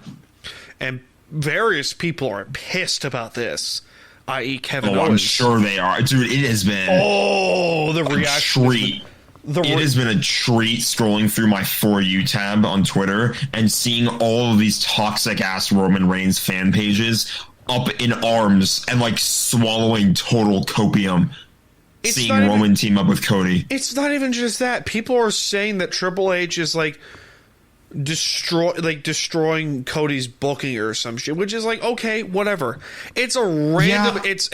And various people are pissed about this, i.e. Kevin Owens. I'm sure they are. Dude, it has been the reaction. Treat. It has been a treat scrolling through my For You tab on Twitter and seeing all of these toxic-ass Roman Reigns fan pages up in arms and, like, swallowing total copium. Seeing Roman team up with Cody. It's not even just that. People are saying that Triple H is, like, destroying Cody's booking or some shit, which is like, okay, whatever. It's a random. Yeah. It's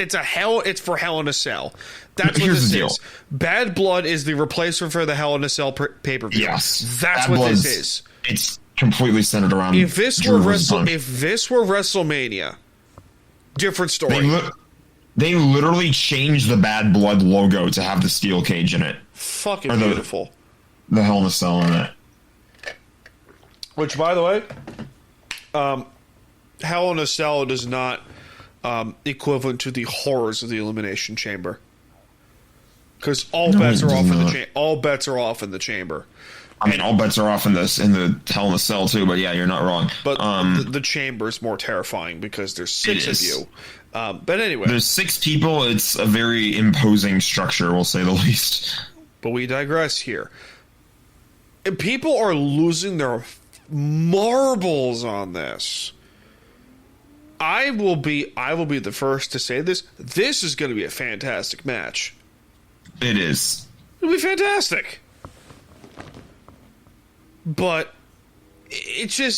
for Hell in a Cell. That's what this is. Bad Blood is the replacement for the Hell in a Cell pay-per-view. Yes, that's what this is. It's completely centered around. If this were WrestleMania, different story. They literally changed the Bad Blood logo to have the steel cage in it. Fucking beautiful. The Hell in a Cell in it. Which, by the way, Hell in a Cell is not equivalent to the horrors of the Elimination Chamber, because all bets are off in the chamber. I mean, all bets are off in the Hell in a Cell too. But yeah, you're not wrong. But the chamber is more terrifying because there's 6 of you. But anyway, there's 6 people. It's a very imposing structure, we'll say the least. But we digress here. And people are losing their marbles on this. I will be the first to say this. This is going to be a fantastic match. It is. It'll be fantastic. But it's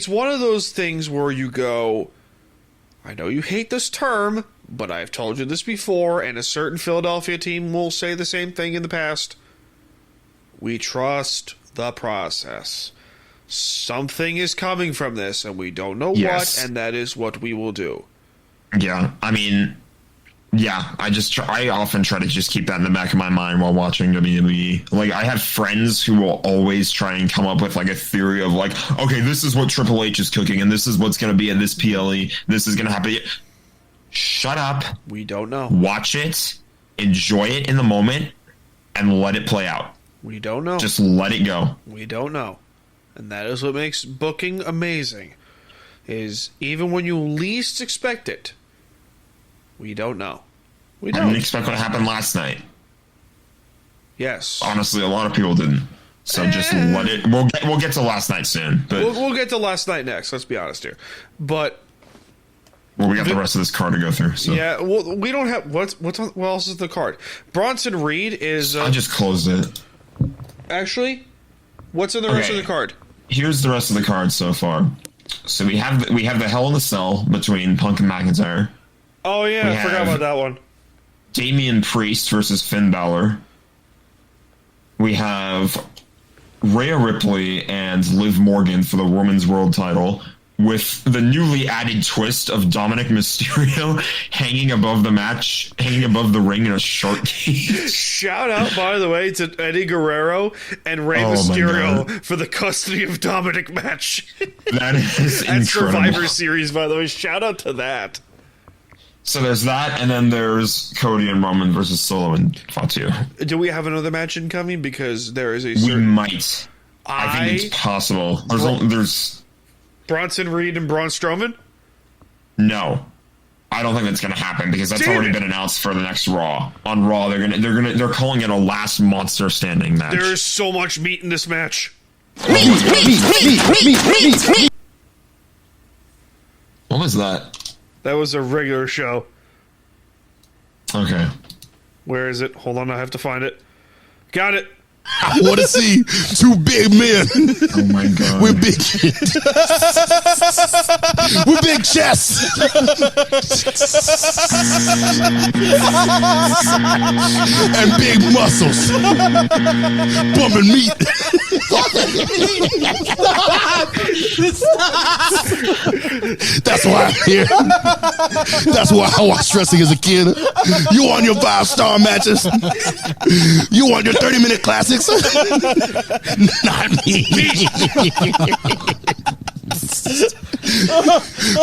one of those things where you go, I know you hate this term, but I've told you this before, and a certain Philadelphia team will say the same thing in the past. We trust the process. Something is coming from this, and we don't know what, and that is what we will do. Yeah, I mean, yeah, I often try to just keep that in the back of my mind while watching WWE. Like, I have friends who will always try and come up with, like, a theory of, like, okay, this is what Triple H is cooking, and this is what's going to be in this PLE. This is going to happen. Shut up. We don't know. Watch it, enjoy it in the moment, and let it play out. We don't know. Just let it go. We don't know. And that is what makes booking amazing. Is even when you least expect it, we don't know. We don't. I didn't expect what happened last night. Yes. Honestly, a lot of people didn't. So just let it. We'll get to last night soon. But we'll get to last night next. Let's be honest here. But we got the rest of this card to go through. So. Yeah. Well, we don't have what else is the card? Bronson Reed is. I just closed it. Actually, what's in the rest of the card? Here's the rest of the card so far. So we have the Hell in a Cell between Punk and McIntyre. Oh yeah, I forgot about that one. Damian Priest versus Finn Balor. We have Rhea Ripley and Liv Morgan for the Women's World title, with the newly added twist of Dominic Mysterio hanging above the ring in a shark cage. Shout out, by the way, to Eddie Guerrero and Rey Mysterio for the custody of Dominic match. That is and incredible. Survivor Series, by the way. Shout out to that. So there's that, and then there's Cody and Roman versus Solo and Fatu. Do we have another match incoming? Because there is a We certain... might. I think it's possible. There's Bronson Reed and Braun Strowman? No. I don't think that's going to happen because that's already been announced for the next Raw. On Raw, they're calling it a last monster standing match. There is so much meat in this match. Meat. What was that? That was a regular show. Okay. Where is it? Hold on, I have to find it. Got it. I want to see two big men Oh my god. with big with big chests and big muscles bumping meat. That's why I'm here. That's why I watched wrestling as a kid. You want your 5-star matches? You want your 30-minute classics? Not me.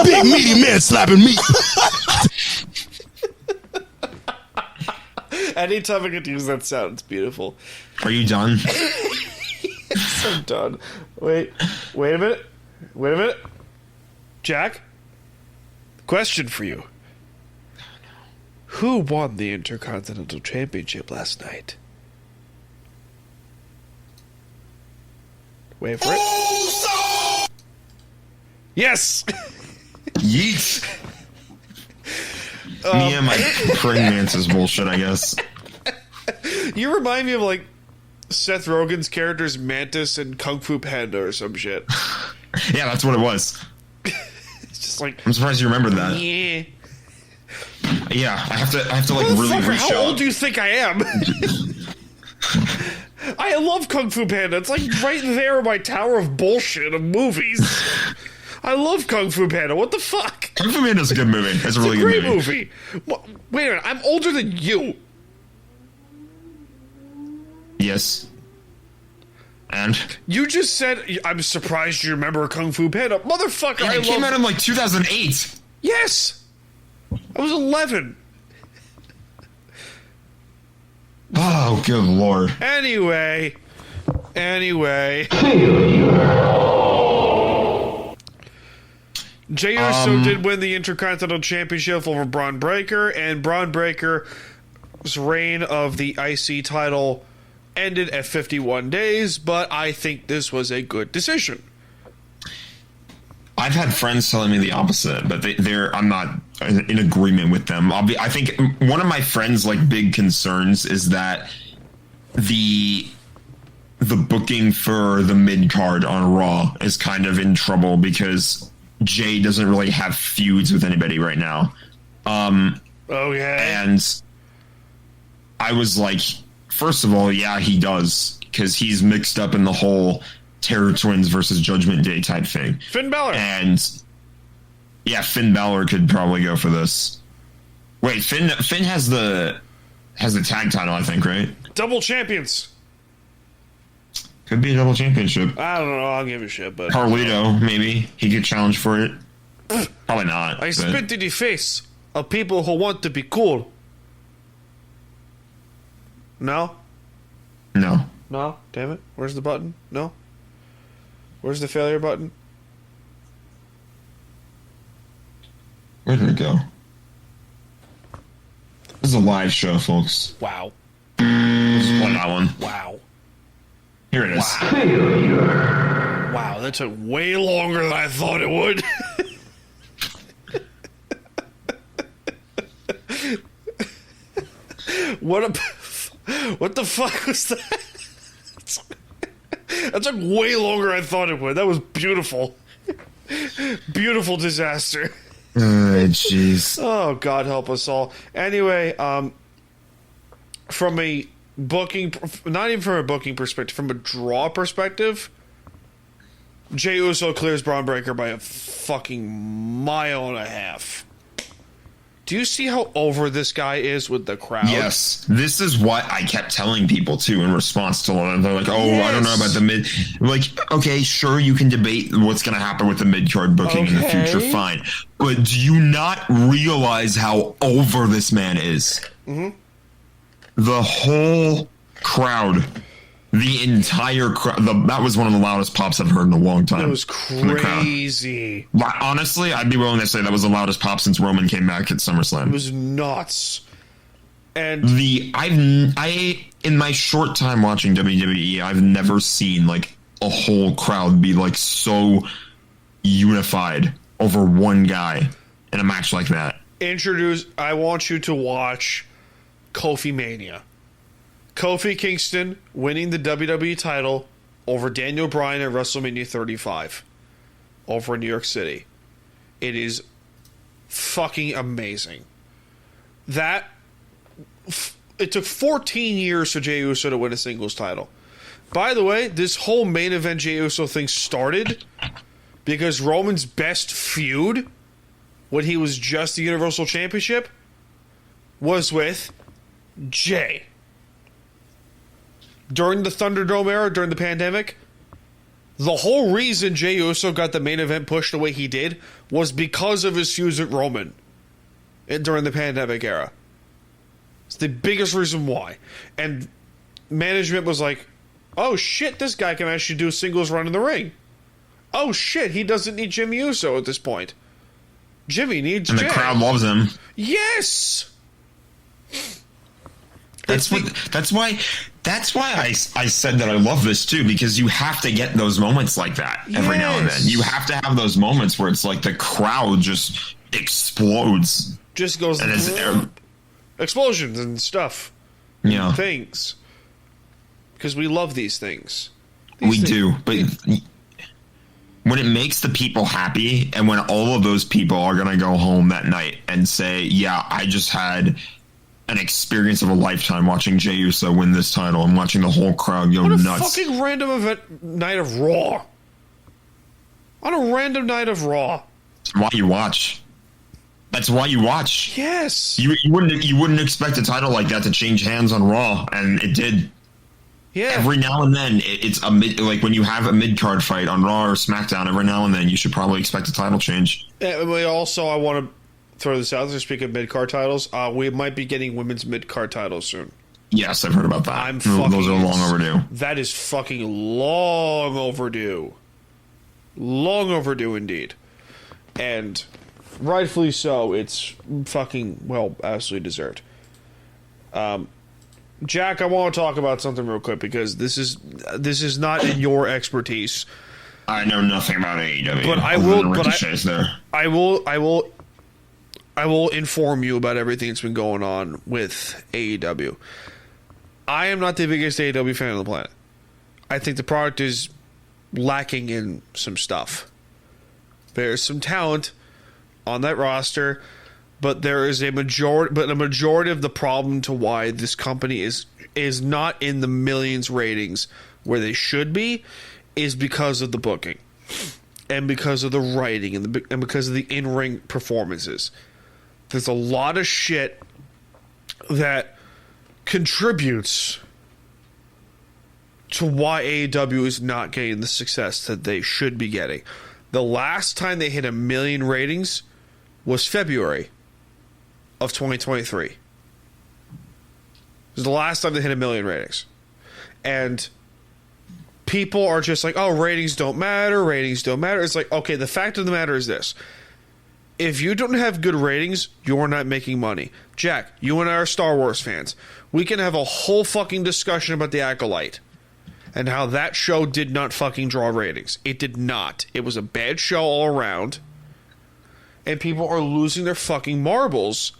Big meaty men slapping meat. Anytime I get to use that sound, it's beautiful. Are you done? I'm done. Wait a minute. Jack, question for you. Who won the Intercontinental Championship last night? Wait for it. Yes! Yeet. Me and my praying mantis bullshit, I guess. You remind me of, like, Seth Rogen's characters Mantis and Kung Fu Panda or some shit. Yeah, that's what it was. It's just like... I'm surprised you remembered that. Yeah. Yeah, I have to like really reach How old out. do you think I am? I love Kung Fu Panda. It's like right there in my tower of bullshit of movies. I love Kung Fu Panda. What the fuck? Kung Fu Panda's a good movie. It's a really Great good movie. Wait a minute. I'm older than you. Yes. And? You just said, I'm surprised you remember Kung Fu Panda. Motherfucker, Yeah, I it came love... out in like 2008. Yes! I was 11. Oh, good lord. Anyway. Jey Uso did win the Intercontinental Championship over Braun Breaker, and Braun Breaker's reign of the IC title ended at 51 days, but I think this was a good decision. I've had friends telling me the opposite, but I'm not in agreement with them. I think one of my friends' like big concerns is that the booking for the mid card on Raw is kind of in trouble because Jay doesn't really have feuds with anybody right now. Okay. And I was like, first of all, yeah, he does, because he's mixed up in the whole Terror Twins versus Judgment Day type thing. Finn Balor. And yeah, Finn Balor could probably go for this. Wait, Finn has the tag title, I think, right? Double champions. Could be a double championship. I don't know. I'll give a shit, but... Carlito, maybe. He could challenge for it. Probably not. I but- spit in the face of people who want to be cool. No? No. No? Damn it. Where's the button? No? Where's the failure button? Where did it go? This is a live show, folks. Wow. Let's play that one. Wow. Here it is. Wow, that took way longer than I thought it would. What the fuck was that? That took way longer than I thought it would. That was beautiful. Beautiful disaster. Jeez. Oh, God help us all. Anyway, from a booking, not even from a booking perspective, from a draw perspective, Jey Uso clears Braun Breaker by a fucking mile and a half. Do you see how over this guy is with the crowd? Yes. This is what I kept telling people, too, in response to it. They're like, I don't know about the mid. Like, okay, sure, you can debate what's going to happen with the mid-card booking in the future, fine. But do you not realize how over this man is? Mm-hmm. The whole crowd, the entire crowd, that was one of the loudest pops I've heard in a long time. It was crazy. Honestly, I'd be willing to say that was the loudest pop since Roman came back at SummerSlam. It was nuts. And I in my short time watching WWE, I've never seen like a whole crowd be like so unified over one guy in a match like that. I want you to watch Kofi Mania. Kofi Kingston winning the WWE title over Daniel Bryan at WrestleMania 35 over in New York City. It is fucking amazing. It took 14 years for Jey Uso to win a singles title. By the way, this whole main event Jey Uso thing started because Roman's best feud when he was just the Universal Championship was with Jey. During the Thunderdome era, during the pandemic, the whole reason Jey Uso got the main event pushed the way he did was because of his feuds with Roman during the pandemic era. It's the biggest reason why. And management was like, oh shit, this guy can actually do a singles run in the ring. Oh shit, he doesn't need Jimmy Uso at this point. Jimmy needs And Jey. the crowd loves him. Yes! That's why I said that I love this too, because you have to get those moments like that every now and then. You have to have those moments where it's like the crowd just explodes. Just goes And explosions and stuff. Yeah. Things. Because we love these things. We do, but when it makes the people happy and when all of those people are going to go home that night and say, yeah, I just had an experience of a lifetime watching Jey Uso win this title and watching the whole crowd go nuts. On a fucking random night of Raw. On a random night of Raw. That's why you watch. That's why you watch. Yes. You wouldn't expect a title like that to change hands on Raw, and it did. Yeah. Every now and then, it's like when you have a mid-card fight on Raw or SmackDown, every now and then you should probably expect a title change. Also, I want to throw this out there. Speaking of mid-card titles, we might be getting women's mid-card titles soon. Yes, I've heard about that. Those are long overdue. That is fucking long overdue. Long overdue indeed. And rightfully so. It's fucking, absolutely deserved. Jack, I want to talk about something real quick because this is not in your expertise. I know nothing about AEW. But I will inform you about everything that's been going on with AEW. I am not the biggest AEW fan on the planet. I think the product is lacking in some stuff. There's some talent on that roster, but there is a majority of the problem to why this company is not in the millions ratings where they should be is because of the booking and because of the writing and because of the in-ring performances. There's a lot of shit that contributes to why AEW is not getting the success that they should be getting. The last time they hit 1 million ratings was February of 2023. It was the last time they hit 1 million ratings. And people are just like, oh, ratings don't matter. It's like, okay, the fact of the matter is this. If you don't have good ratings, you're not making money. Jack, you and I are Star Wars fans. We can have a whole fucking discussion about The Acolyte and how that show did not fucking draw ratings. It did not. It was a bad show all around. And people are losing their fucking marbles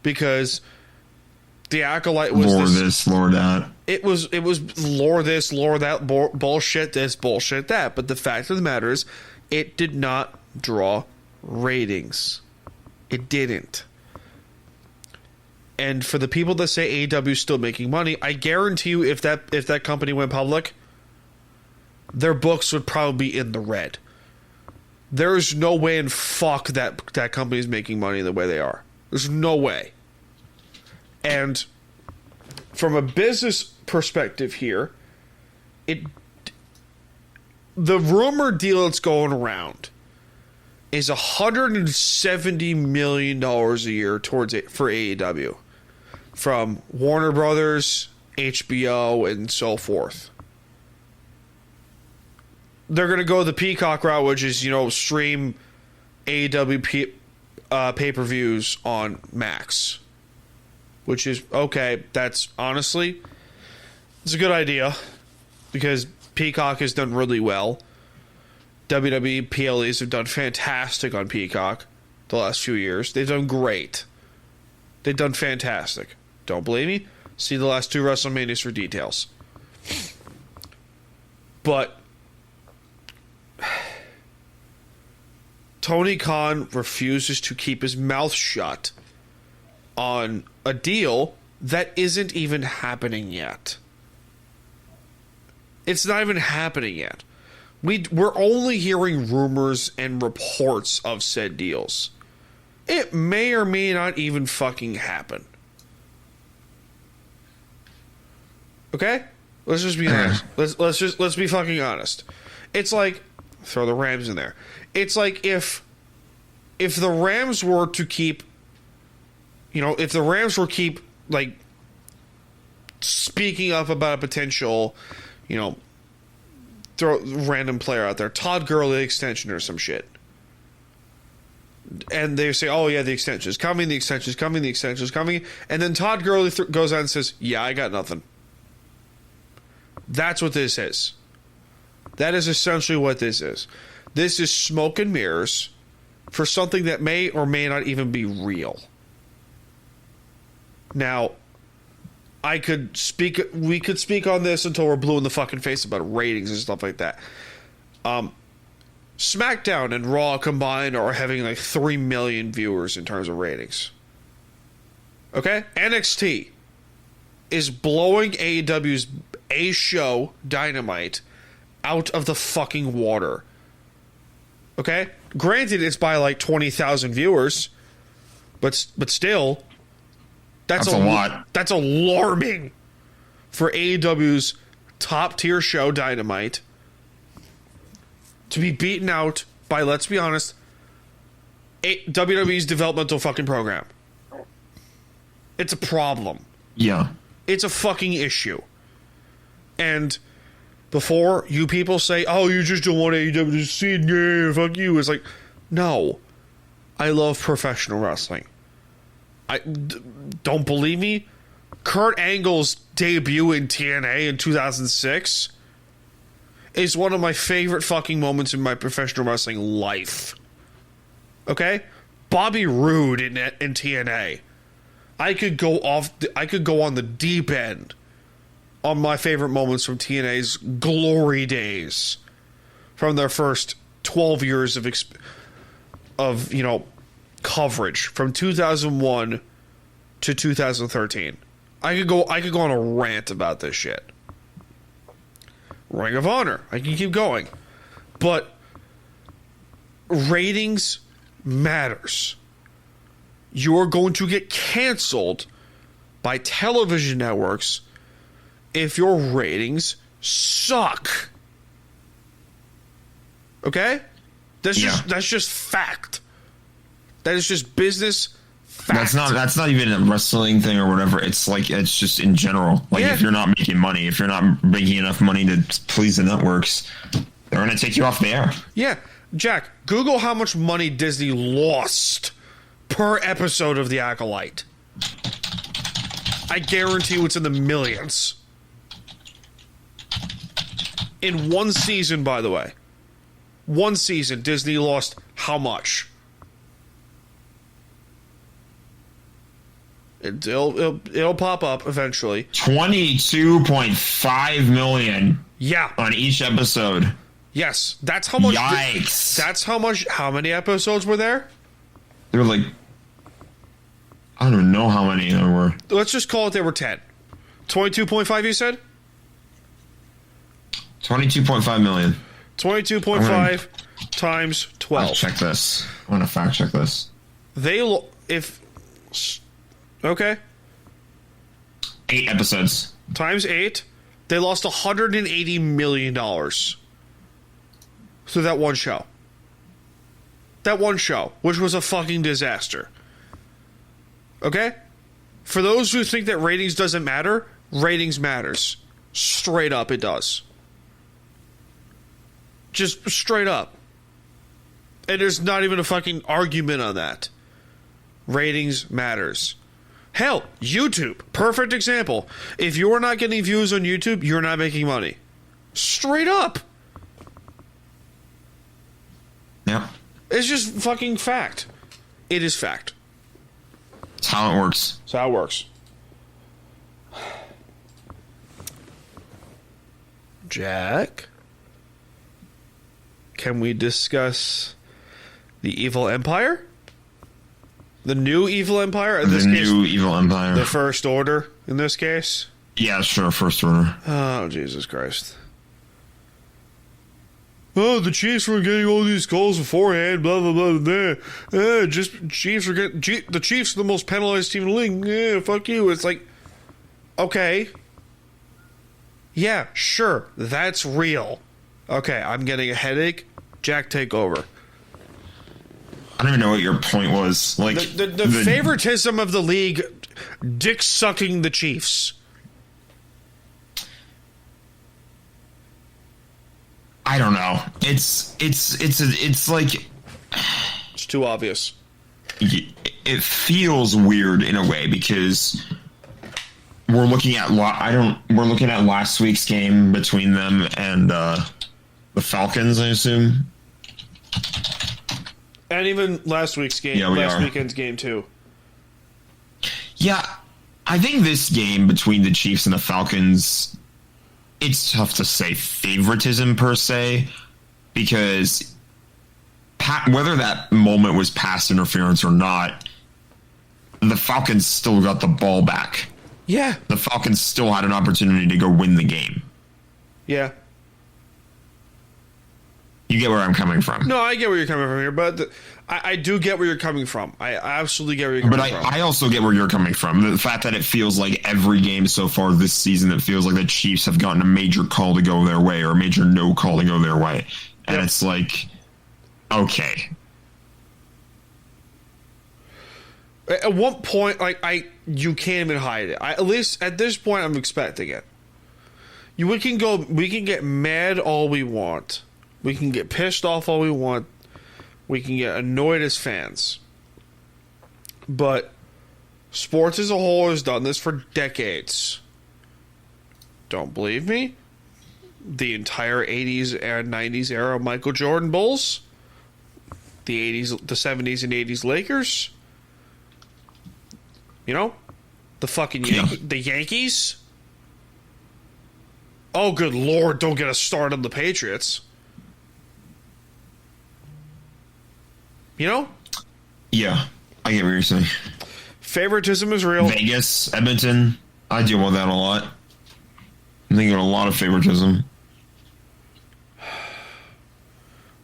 because The Acolyte was lore this, lore that. It was lore this, lore that, bullshit this, bullshit that. But the fact of the matter is, it did not draw ratings. It didn't. And for the people that say AEW is still making money, I guarantee you if that company went public, their books would probably be in the red. There's no way in fuck that company is making money the way they are. There's no way. And from a business perspective here, the rumor deal that's going around is $170 million a year towards it for AEW from Warner Brothers, HBO, and so forth. They're going to go the Peacock route, which is, stream AEW pay-per-views on Max. Which is, okay, that's honestly, it's a good idea because Peacock has done really well. WWE PLEs have done fantastic on Peacock the last few years. They've done great. They've done fantastic. Don't believe me? See the last 2 WrestleManias for details. But Tony Khan refuses to keep his mouth shut on a deal that isn't even happening yet. It's not even happening yet. We're only hearing rumors and reports of said deals. It may or may not even fucking happen. Okay? Let's just be honest. Let's be fucking honest. It's like, throw the Rams in there. It's like if the Rams were to keep, if the Rams were keep like speaking up about a potential, throw a random player out there, Todd Gurley extension or some shit. And they say, oh yeah, the extension is coming, the extension is coming, the extension is coming. And then Todd Gurley goes out and says, yeah, I got nothing. That's what this is. That is essentially what this is. This is smoke and mirrors for something that may or may not even be real. Now, we could speak on this until we're blue in the fucking face about ratings and stuff like that. SmackDown and Raw combined are having like 3 million viewers in terms of ratings. Okay? NXT is blowing AEW's A show, Dynamite, out of the fucking water. Okay? Granted, it's by like 20,000 viewers, but still, that's a lot. That's alarming for AEW's top tier show, Dynamite, to be beaten out by, let's be honest, WWE's developmental fucking program. It's a problem. Yeah. It's a fucking issue. And before you people say, oh, you just don't want AEW to see it, yeah, fuck you. It's like, no. I love professional wrestling. Don't believe me? Kurt Angle's debut in TNA in 2006 is one of my favorite fucking moments in my professional wrestling life. Okay? Bobby Roode in TNA. I could go on the deep end on my favorite moments from TNA's glory days, from their first 12 years of coverage from 2001 to 2013. I could go on a rant about this shit. Ring of Honor. I can keep going. But ratings matters. You're going to get canceled by television networks if your ratings suck. Okay? That's just fact. That is just business fact. That's not even a wrestling thing or whatever. It's like, it's just in general. Like, if you're not making money, if you're not making enough money to please the networks, they're going to take you off the air. Yeah. Jack, Google how much money Disney lost per episode of The Acolyte. I guarantee you it's in the millions. In one season, by the way. One season, Disney lost how much? It'll pop up eventually. 22.5 million. Yeah. On each episode. Yes, that's how much. Yikes. That's how much. How many episodes were there? There were like, I don't even know how many there were. Let's just call it there were 10. 22.5, you said? 22.5 million. 22.5 times 12. I'll check this. I'm going to fact check this. Okay. 8 episodes. Times 8, they lost $180 million through that one show. That one show, which was a fucking disaster. Okay? For those who think that ratings doesn't matter, ratings matters. Straight up, it does. Just straight up. And there's not even a fucking argument on that. Ratings matters. Hell, YouTube, perfect example. If you're not getting views on YouTube, you're not making money. Straight up. Yep. It's just fucking fact. It is fact. That's how it works. That's how it works. Jack? Can we discuss the evil empire? The new evil empire? In this case, Evil Empire. the First Order, in this case? Yeah, sure, First Order. Oh, Jesus Christ. Oh, the Chiefs were getting all these calls beforehand, blah, blah, blah, blah. The Chiefs are the most penalized team in the league. Yeah, fuck you. It's like, okay. Yeah, sure, that's real. Okay, I'm getting a headache. Jack, take over. I don't even know what your point was. Like The favoritism of the league, dick sucking the Chiefs. I don't know. It's like It's too obvious. it feels weird in a way because we're looking at last week's game between them and the Falcons, I assume. And even last week's game, weekend's game too. Yeah, I think this game between the Chiefs and the Falcons, it's tough to say favoritism per se, because whether that moment was pass interference or not, the Falcons still got the ball back. Yeah. The Falcons still had an opportunity to go win the game. Yeah. You get where I'm coming from. No, I get where you're coming from here, but I do get where you're coming from. I absolutely get where you're coming from. But I also get where you're coming from. The fact that it feels like every game so far this season, it feels like the Chiefs have gotten a major call to go their way or a major no call to go their way. And It's like, okay. At one point, you can't even hide it. At least at this point, I'm expecting it. We can get mad all we want. We can get pissed off all we want. We can get annoyed as fans. But sports as a whole has done this for decades. Don't believe me? The entire 80s and 90s era of Michael Jordan Bulls. The 80s, the 70s and 80s Lakers. You know? The fucking the Yankees. Oh, good Lord, don't get us started on the Patriots. You know? Yeah, I get what you're saying. Favoritism is real. Vegas, Edmonton, I deal with that a lot. I'm thinking of a lot of favoritism.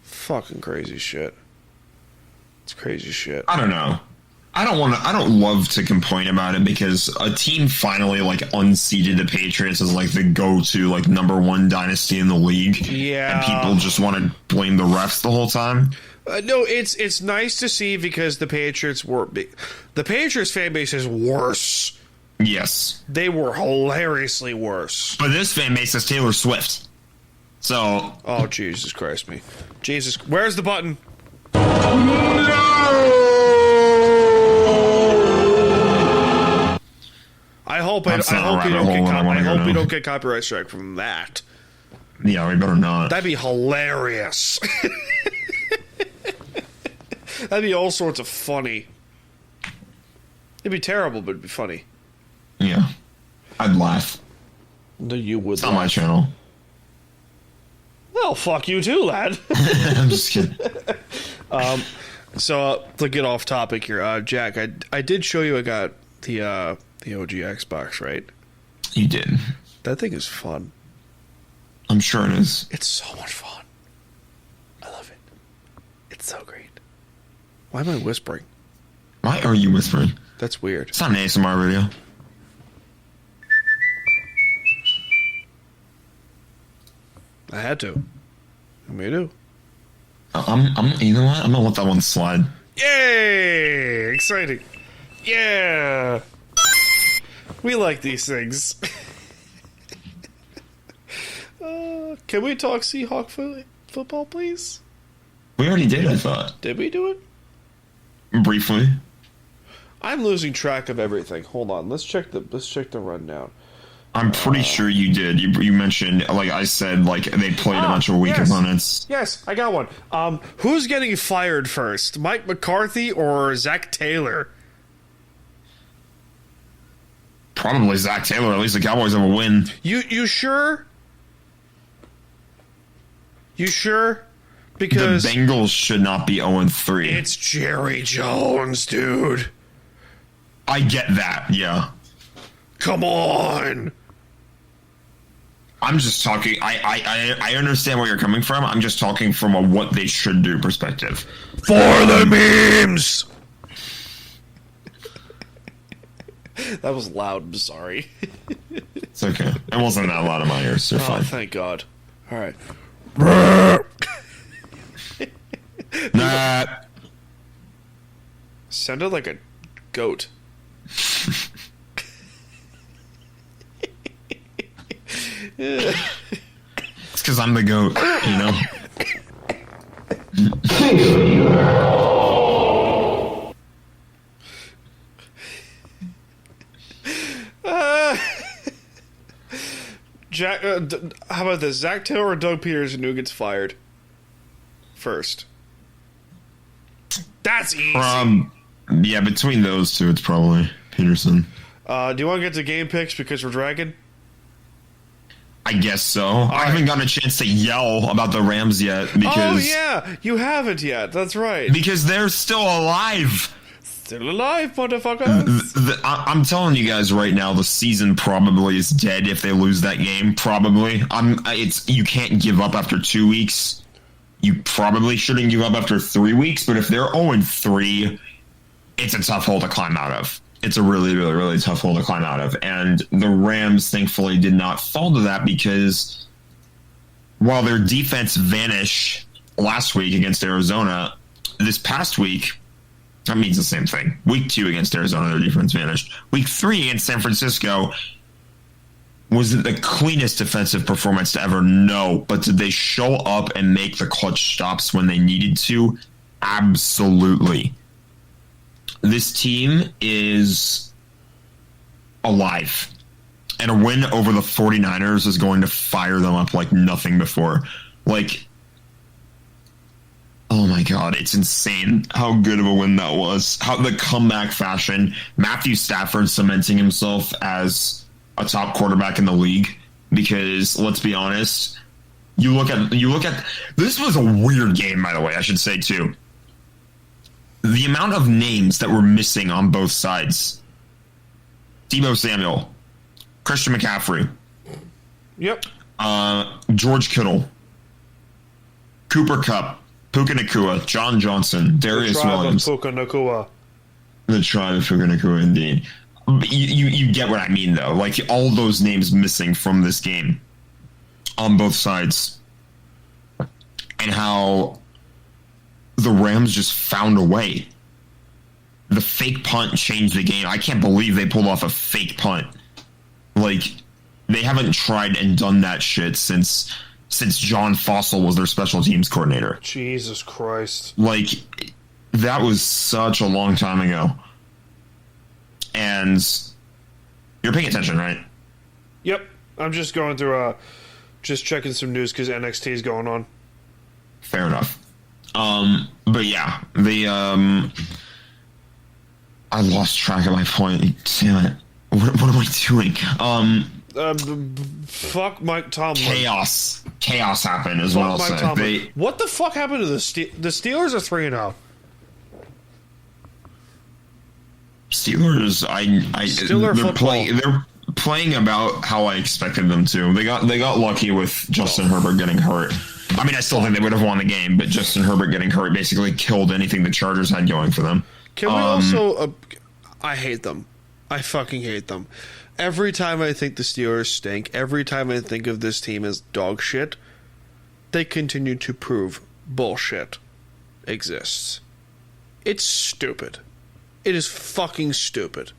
Fucking crazy shit. It's crazy shit. I don't know. I don't love to complain about it because a team finally unseated the Patriots as the go-to number one dynasty in the league. Yeah. And people just want to blame the refs the whole time. No, it's nice to see because the Patriots the Patriots fan base is worse. Yes. They were hilariously worse. But this fan base is Taylor Swift. So. Oh, Jesus Christ me. Jesus. Where's the button? I hope we don't get copyright strike from that. Yeah, we better not. That'd be hilarious. That'd be all sorts of funny. It'd be terrible, but it'd be funny. Yeah. I'd laugh. No, you would. It's on my channel. Well, fuck you too, lad. I'm just kidding. So to get off topic here, Jack, I did show you I got the OG Xbox, right? You did. That thing is fun. I'm sure it is. It's so much fun. I love it. It's so great. Why am I whispering? Why are you whispering? That's weird. It's not an ASMR video. I had to. I made to. You know what? I'm gonna let that one slide. Yay! Exciting. Yeah. We like these things. Can we talk Seahawk football, please? We already did, I thought. Did we do it? Briefly. I'm losing track of everything. Hold on. Let's check the rundown. I'm pretty sure you did. You mentioned, like I said, like they played a bunch of weak opponents. Yes, I got one. Who's getting fired first? Mike McCarthy or Zach Taylor? Probably Zach Taylor. At least the Cowboys have a win. You sure? You sure? Because the Bengals should not be 0-3. It's Jerry Jones, dude. I get that, yeah. Come on. I'm just talking. I understand where you're coming from. I'm just talking from a what they should do perspective. For the memes. That was loud. I'm sorry. It's okay. It wasn't that loud in my ears. You're fine. Thank God. All right. Nah. Sounded like a goat. It's because I'm the GOAT, you know? Jack, how about this? Zach Taylor or Doug Peterson, who gets fired first? That's easy. Yeah, between those two, it's probably Peterson. Do you want to get to game picks because we're dragging? I guess so. I haven't gotten a chance to yell about the Rams yet because... Oh, yeah. You haven't yet. That's right. Because they're still alive. Still alive, motherfuckers. I'm telling you guys right now, the season probably is dead if they lose that game. Probably. You can't give up after 2 weeks. You probably shouldn't give up after 3 weeks, but if they're 0-3, it's a tough hole to climb out of. It's a really, really, really tough hole to climb out of. And the Rams, thankfully, did not fall to that because while their defense vanished last week against Arizona, this past week, that means the same thing. Week 2 against Arizona, their defense vanished. Week 3 against San Francisco was the cleanest defensive performance to ever know. But did they show up and make the clutch stops when they needed to? Absolutely. This team is alive. And a win over the 49ers is going to fire them up like nothing before. Like, oh my God, it's insane how good of a win that was. How the comeback fashion, Matthew Stafford cementing himself as a top quarterback in the league. Because let's be honest, you look at this was a weird game, by the way, I should say too. The amount of names that were missing on both sides. Deebo Samuel, Christian McCaffrey. Yep. George Kittle, Cooper Kupp, Puka Nacua, John Johnson, Darius Williams. Puka Nacua. The tribe of Puka Nacua, indeed. You get what I mean, though. Like, all those names missing from this game on both sides. And how the Rams just found a way. The fake punt changed the game. I can't believe they pulled off a fake punt. Like, they haven't tried and done that shit since John Fossil was their special teams coordinator. Jesus Christ. Like, that was such a long time ago. And you're paying attention, right? Yep. I'm just going through, just checking some news because NXT is going on. Fair enough. But yeah, I lost track of my point. Damn it. What am I doing? Fuck Mike Tomlin. Chaos happened as well. Mike Tomlin. What the fuck happened to the Steelers are 3-0. Steelers, they're playing about how I expected them to. They got lucky with Justin Herbert getting hurt. I mean, I still think they would have won the game, but Justin Herbert getting hurt basically killed anything the Chargers had going for them. Can we also... I hate them. I fucking hate them. Every time I think the Steelers stink, every time I think of this team as dog shit, they continue to prove bullshit exists. It's stupid. It is fucking stupid.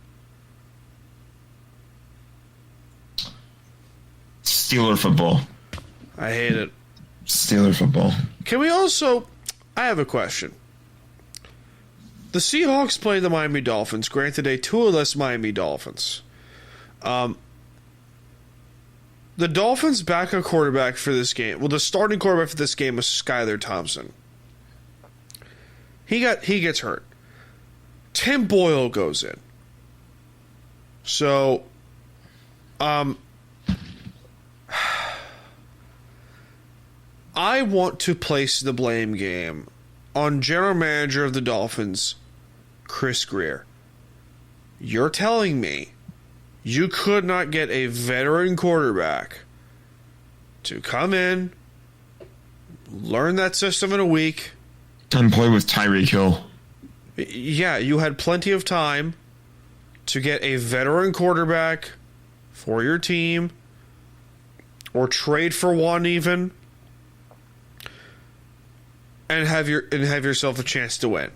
Steeler football. I hate it. Steeler football. Can we also... I have a question. The Seahawks play the Miami Dolphins. Granted, a two-less Miami Dolphins. The Dolphins' backup quarterback for this game... Well, the starting quarterback for this game was Skylar Thompson. He gets hurt. Tim Boyle goes in. So... I want to place the blame game on general manager of the Dolphins, Chris Greer. You're telling me you could not get a veteran quarterback to come in, learn that system in a week, and play with Tyreek Hill. Yeah, you had plenty of time to get a veteran quarterback for your team, or trade for one even, and have yourself a chance to win.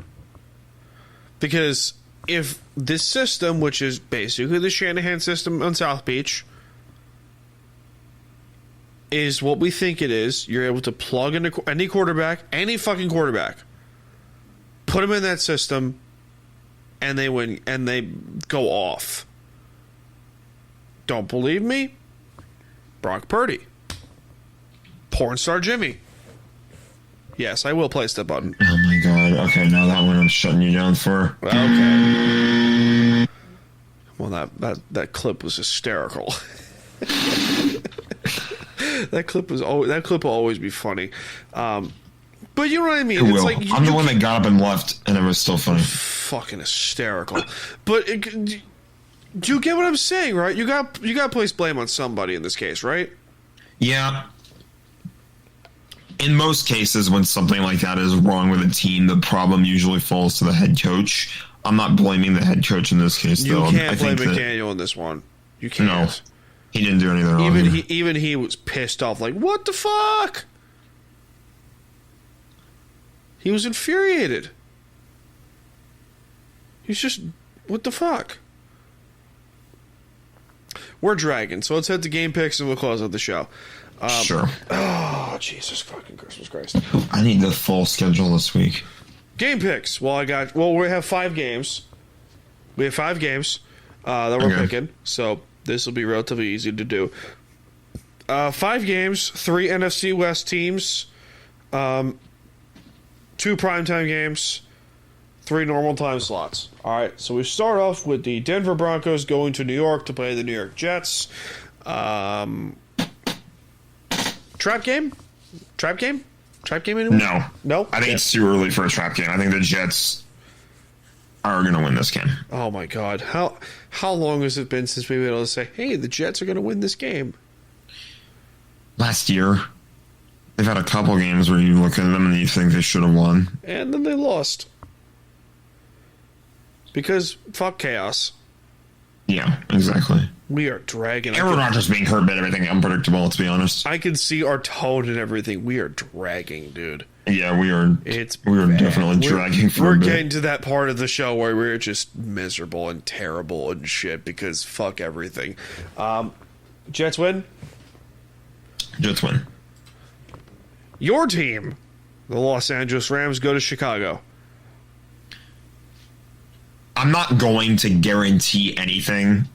Because if this system, which is basically the Shanahan system on South Beach, is what we think it is, you're able to plug in any quarterback, any fucking quarterback, put them in that system, and they win, and they go off. Don't believe me? Brock Purdy. Porn star Jimmy. Yes, I will place the button. Oh my god. Okay, now that one I'm shutting you down for. Okay. Well, that clip was hysterical. That clip will always be funny. But you know what I mean? It's like I'm the one that got up and left, and it was still funny. Fucking hysterical. But do you get what I'm saying, right? You got to place blame on somebody in this case, right? Yeah. In most cases, when something like that is wrong with a team, the problem usually falls to the head coach. I'm not blaming the head coach in this case, though. You can't blame McDaniel in this one. You can't. No, he didn't do anything wrong. Even he was pissed off. Like, what the fuck? He was infuriated. He's just, what the fuck? We're dragging, so let's head to game picks and we'll close out the show. Sure. Oh, Jesus fucking Christmas Christ. I need the full schedule this week. Game picks. Well, we have 5 games. We have 5 games that we're picking, so this will be relatively easy to do. 5 games, 3 NFC West teams, 2 primetime games, 3 normal time slots. All right, so we start off with the Denver Broncos going to New York to play the New York Jets. Trap game anymore? No? I think it's too early for a trap game. I think the Jets are going to win this game. Oh, my God. How long has it been since we've been able to say, hey, the Jets are going to win this game? Last year. They've had a couple games where you look at them and you think they should have won. And then they lost. Because fuck chaos. Yeah, exactly. We are dragging. Aaron Rodgers being hurt made everything unpredictable, let's be honest. I can see our tone and everything. We are dragging, dude. Yeah, we are. We are definitely dragging for We're a bit. getting to that part of the show where we're just miserable and terrible and shit because fuck everything. Jets win? Jets win. Your team, the Los Angeles Rams, go to Chicago. I'm not going to guarantee anything,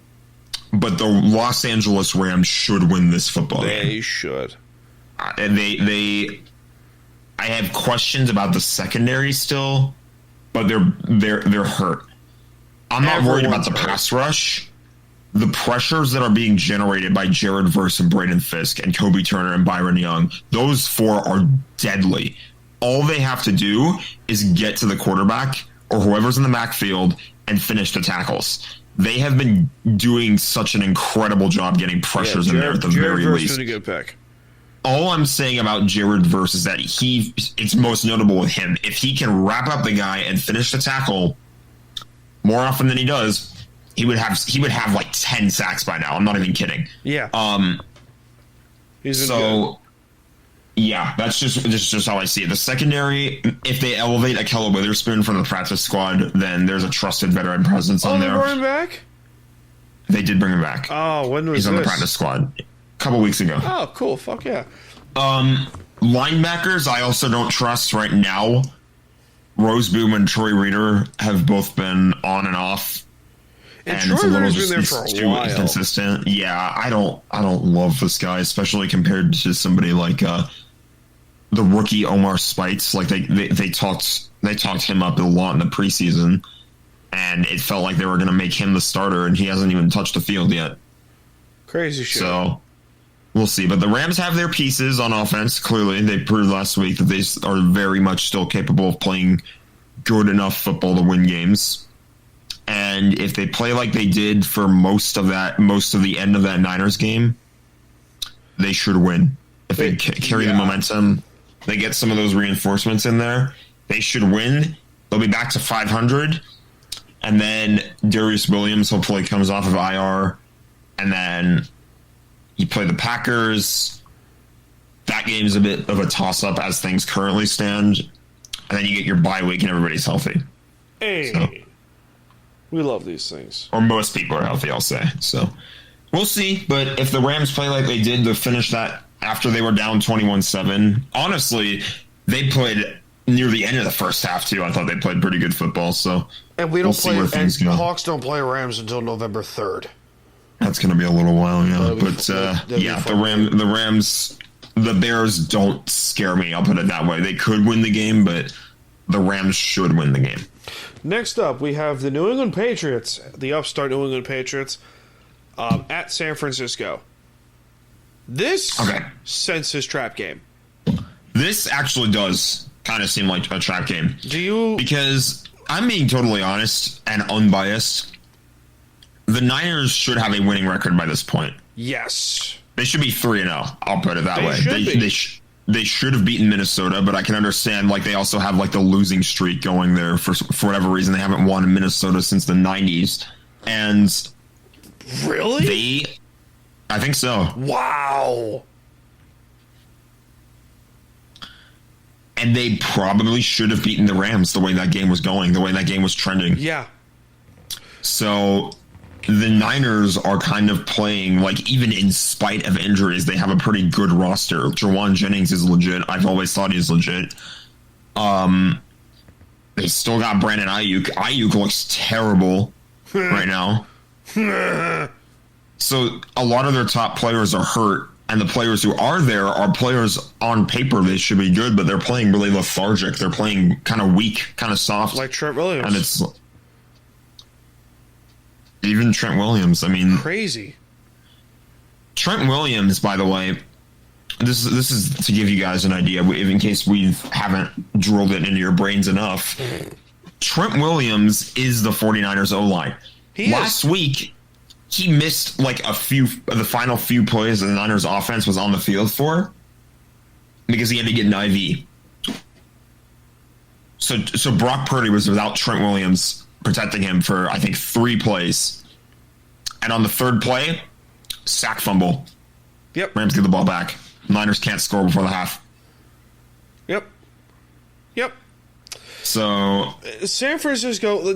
but the Los Angeles Rams should win this football game. They should. I have questions about the secondary still, but they're hurt. I'm not worried about the pass rush. The pressures that are being generated by Jared Verse and Braden Fisk and Kobe Turner and Byron Young, those 4 are deadly. All they have to do is get to the quarterback or whoever's in the backfield and finish the tackles. They have been doing such an incredible job getting pressures in there at the very least. Jared a good pick. All I'm saying about Jared Verse is that it's most notable with him. If he can wrap up the guy and finish the tackle more often than he does, he would have like 10 sacks by now. I'm not even kidding. Yeah. Yeah, that's just how I see it. The secondary, if they elevate Akella Witherspoon from the practice squad, then there's a trusted veteran presence on there. Oh, they brought him back? They did bring him back. Oh, when was He's this? on the practice squad a couple weeks ago. Oh, cool. Fuck yeah. Linebackers, I also don't trust right now. Roseboom and Troy Reader have both been on and off. And Troy Reader's been there for a while. Inconsistent. Yeah, I don't love this guy, especially compared to somebody like the rookie Omar Spites. Like they talked him up a lot in the preseason, and it felt like they were going to make him the starter, and he hasn't even touched the field yet. Crazy shit. So we'll see. But the Rams have their pieces on offense. Clearly, they proved last week that they are very much still capable of playing good enough football to win games. And if they play like they did for most of the end of that Niners game, they should win. If they carry the momentum, they get some of those reinforcements in there, they should win. They'll be back to 500. And then Darius Williams hopefully comes off of IR. And then you play the Packers. That game is a bit of a toss-up as things currently stand. And then you get your bye week and everybody's healthy. Hey. So. We love these things. Or most people are healthy, I'll say. So we'll see. But if the Rams play like they did to finish that after they were down 21-7, honestly, they played near the end of the first half, too. I thought they played pretty good football. So and we don't see where things go. The Hawks don't play Rams until November 3rd. That's going to be a little while, yeah. The Rams, the Bears don't scare me. I'll put it that way. They could win the game, but the Rams should win the game. Next up, we have the New England Patriots, the upstart New England Patriots, at San Francisco. This senses trap game. This actually does kind of seem like a trap game. Do you? Because I'm being totally honest and unbiased. The Niners should have a winning record by this point. Yes. They should be 3-0. I'll put it that way. They should have beaten Minnesota, but I can understand like they also have like the losing streak going there for whatever reason. They haven't won in Minnesota since the 90s. And really? I think so. Wow. And they probably should have beaten the Rams the way that game was going, the way that game was trending. Yeah. So the Niners are kind of playing, like, even in spite of injuries, they have a pretty good roster. Jawan Jennings is legit. I've always thought he's legit. They still got Brandon Ayuk. Ayuk looks terrible right now. So a lot of their top players are hurt, and the players who are there are players on paper they should be good, but they're playing really lethargic. They're playing kind of weak, kind of soft. Like Trent Williams. And it's... Even Trent Williams, I mean... Crazy. Trent Williams, by the way, this is to give you guys an idea, in case we haven't drilled it into your brains enough. Trent Williams is the 49ers O-line. Last week, he missed like the final few plays that the Niners offense was on the field for because he had to get an IV. So Brock Purdy was without Trent Williams protecting him for, I think, 3 plays. And on the 3rd play, sack fumble. Yep. Rams get the ball back. Niners can't score before the half. Yep. So San Francisco,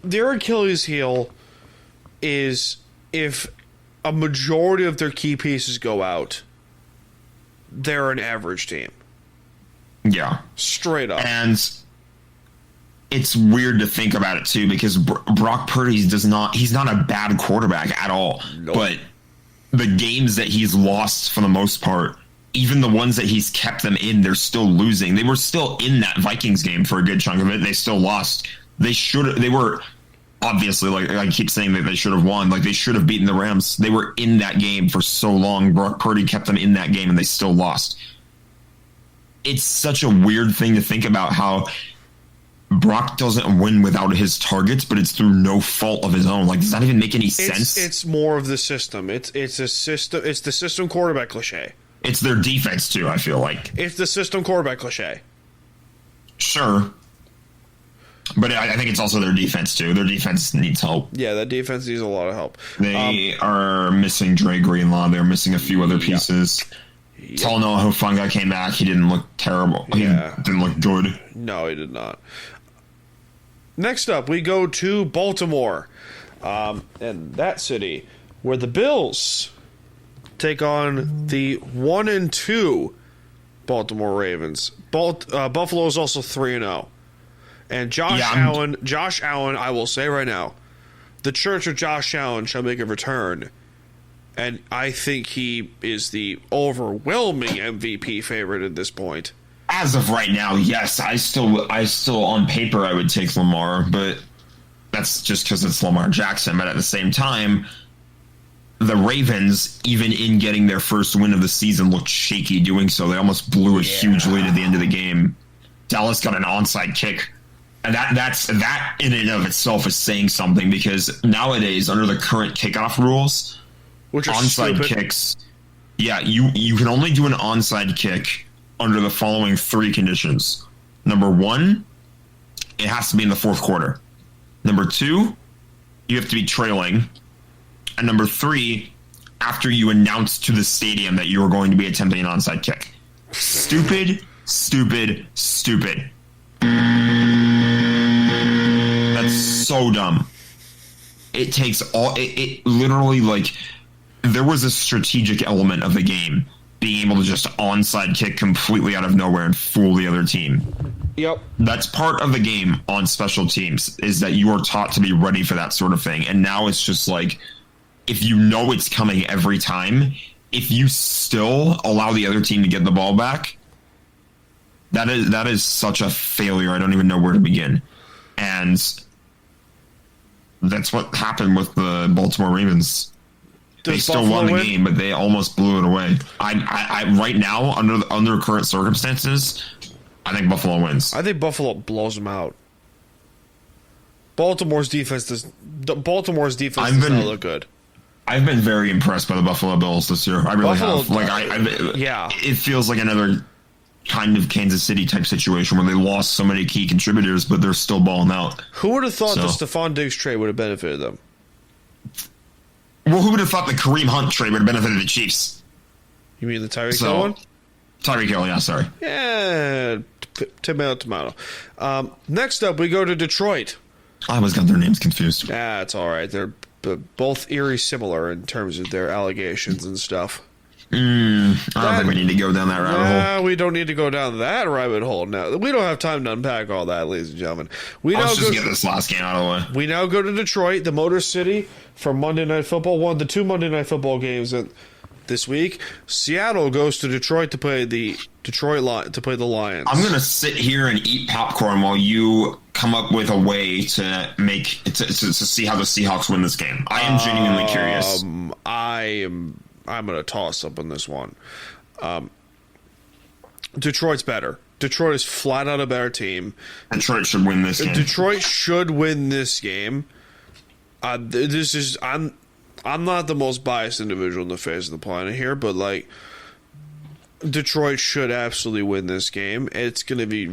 their Achilles heel is if a majority of their key pieces go out, they're an average team. Yeah. Straight up. And it's weird to think about it, too, because Brock Purdy he's not a bad quarterback at all. Nope. But the games that he's lost, for the most part, even the ones that he's kept them in, they're still losing. They were still in that Vikings game for a good chunk of it. They still lost. They were, obviously, like I keep saying that they should have won. Like, they should have beaten the Rams. They were in that game for so long. Brock Purdy kept them in that game, and they still lost. It's such a weird thing to think about how Brock doesn't win without his targets, but it's through no fault of his own. Like, does that even make any sense? It's more of the system. It's a system. It's the system quarterback cliche. It's their defense too, I feel like. It's the system quarterback cliche. Sure. But I think it's also their defense too. Their defense needs help. Yeah, that defense needs a lot of help. They are missing Dre Greenlaw. They're missing a few other pieces. Yep. Talanoa Hufanga came back. He didn't look terrible. Yeah. He didn't look good. No, he did not. Next up, we go to Baltimore. And that city, where the Bills take on the 1-2 Baltimore Ravens. Buffalo is also 3-0. And Josh Allen, I will say right now, the Church of Josh Allen shall make a return. And I think he is the overwhelming MVP favorite at this point. As of right now, yes. I still on paper I would take Lamar, but that's just because it's Lamar Jackson. But at the same time, the Ravens, even in getting their first win of the season, looked shaky doing so. They almost blew a huge lead at the end of the game. Dallas got an onside kick. And that in and of itself is saying something, because nowadays, under the current kickoff rules, Which are onside stupid. kicks, you can only do an onside kick under the following three conditions. Number one, it has to be in the fourth quarter. Number two, you have to be trailing. And number three, after you announce to the stadium that you are going to be attempting an onside kick. Stupid, stupid, stupid. That's so dumb. It takes it literally, like, there was a strategic element of the game being able to just onside kick completely out of nowhere and fool the other team. Yep. That's part of the game on special teams, is that you are taught to be ready for that sort of thing. And now it's just like, if you know it's coming every time, if you still allow the other team to get the ball back, that is such a failure. I don't even know where to begin. And that's what happened with the Baltimore Ravens. They still won the game, but they almost blew it away. I right now, under current circumstances, I think Buffalo wins. I think Buffalo blows them out. Baltimore's defense does not look good. I've been very impressed by the Buffalo Bills this year. I really have. Like, it feels like another kind of Kansas City type situation where they lost so many key contributors, but they're still balling out. Who would have thought the Stephon Diggs trade would have benefited them? Well, who would have thought the Kareem Hunt trade would have benefited the Chiefs? You mean the Tyreek Hill one? Tyreek Hill, yeah, sorry. Yeah, tomato. Next up, we go to Detroit. I always got their names confused. Yeah, it's all right. They're both eerie similar in terms of their allegations and stuff. I don't think we need to go down that rabbit hole. We don't need to go down that rabbit hole now. We don't have time to unpack all that, ladies and gentlemen. Let's just get this last game out of the way. We now go to Detroit, the Motor City, for Monday Night Football. One of the two Monday Night Football games this week. Seattle goes to Detroit to play the Lions. I'm gonna sit here and eat popcorn while you come up with a way to to see how the Seahawks win this game. I am genuinely curious. I'm going to toss up on this one. Detroit's better. Detroit is flat out a better team. Detroit should win this game. Detroit should win this game. I'm not the most biased individual in the face of the planet here, but like, Detroit should absolutely win this game. It's going to be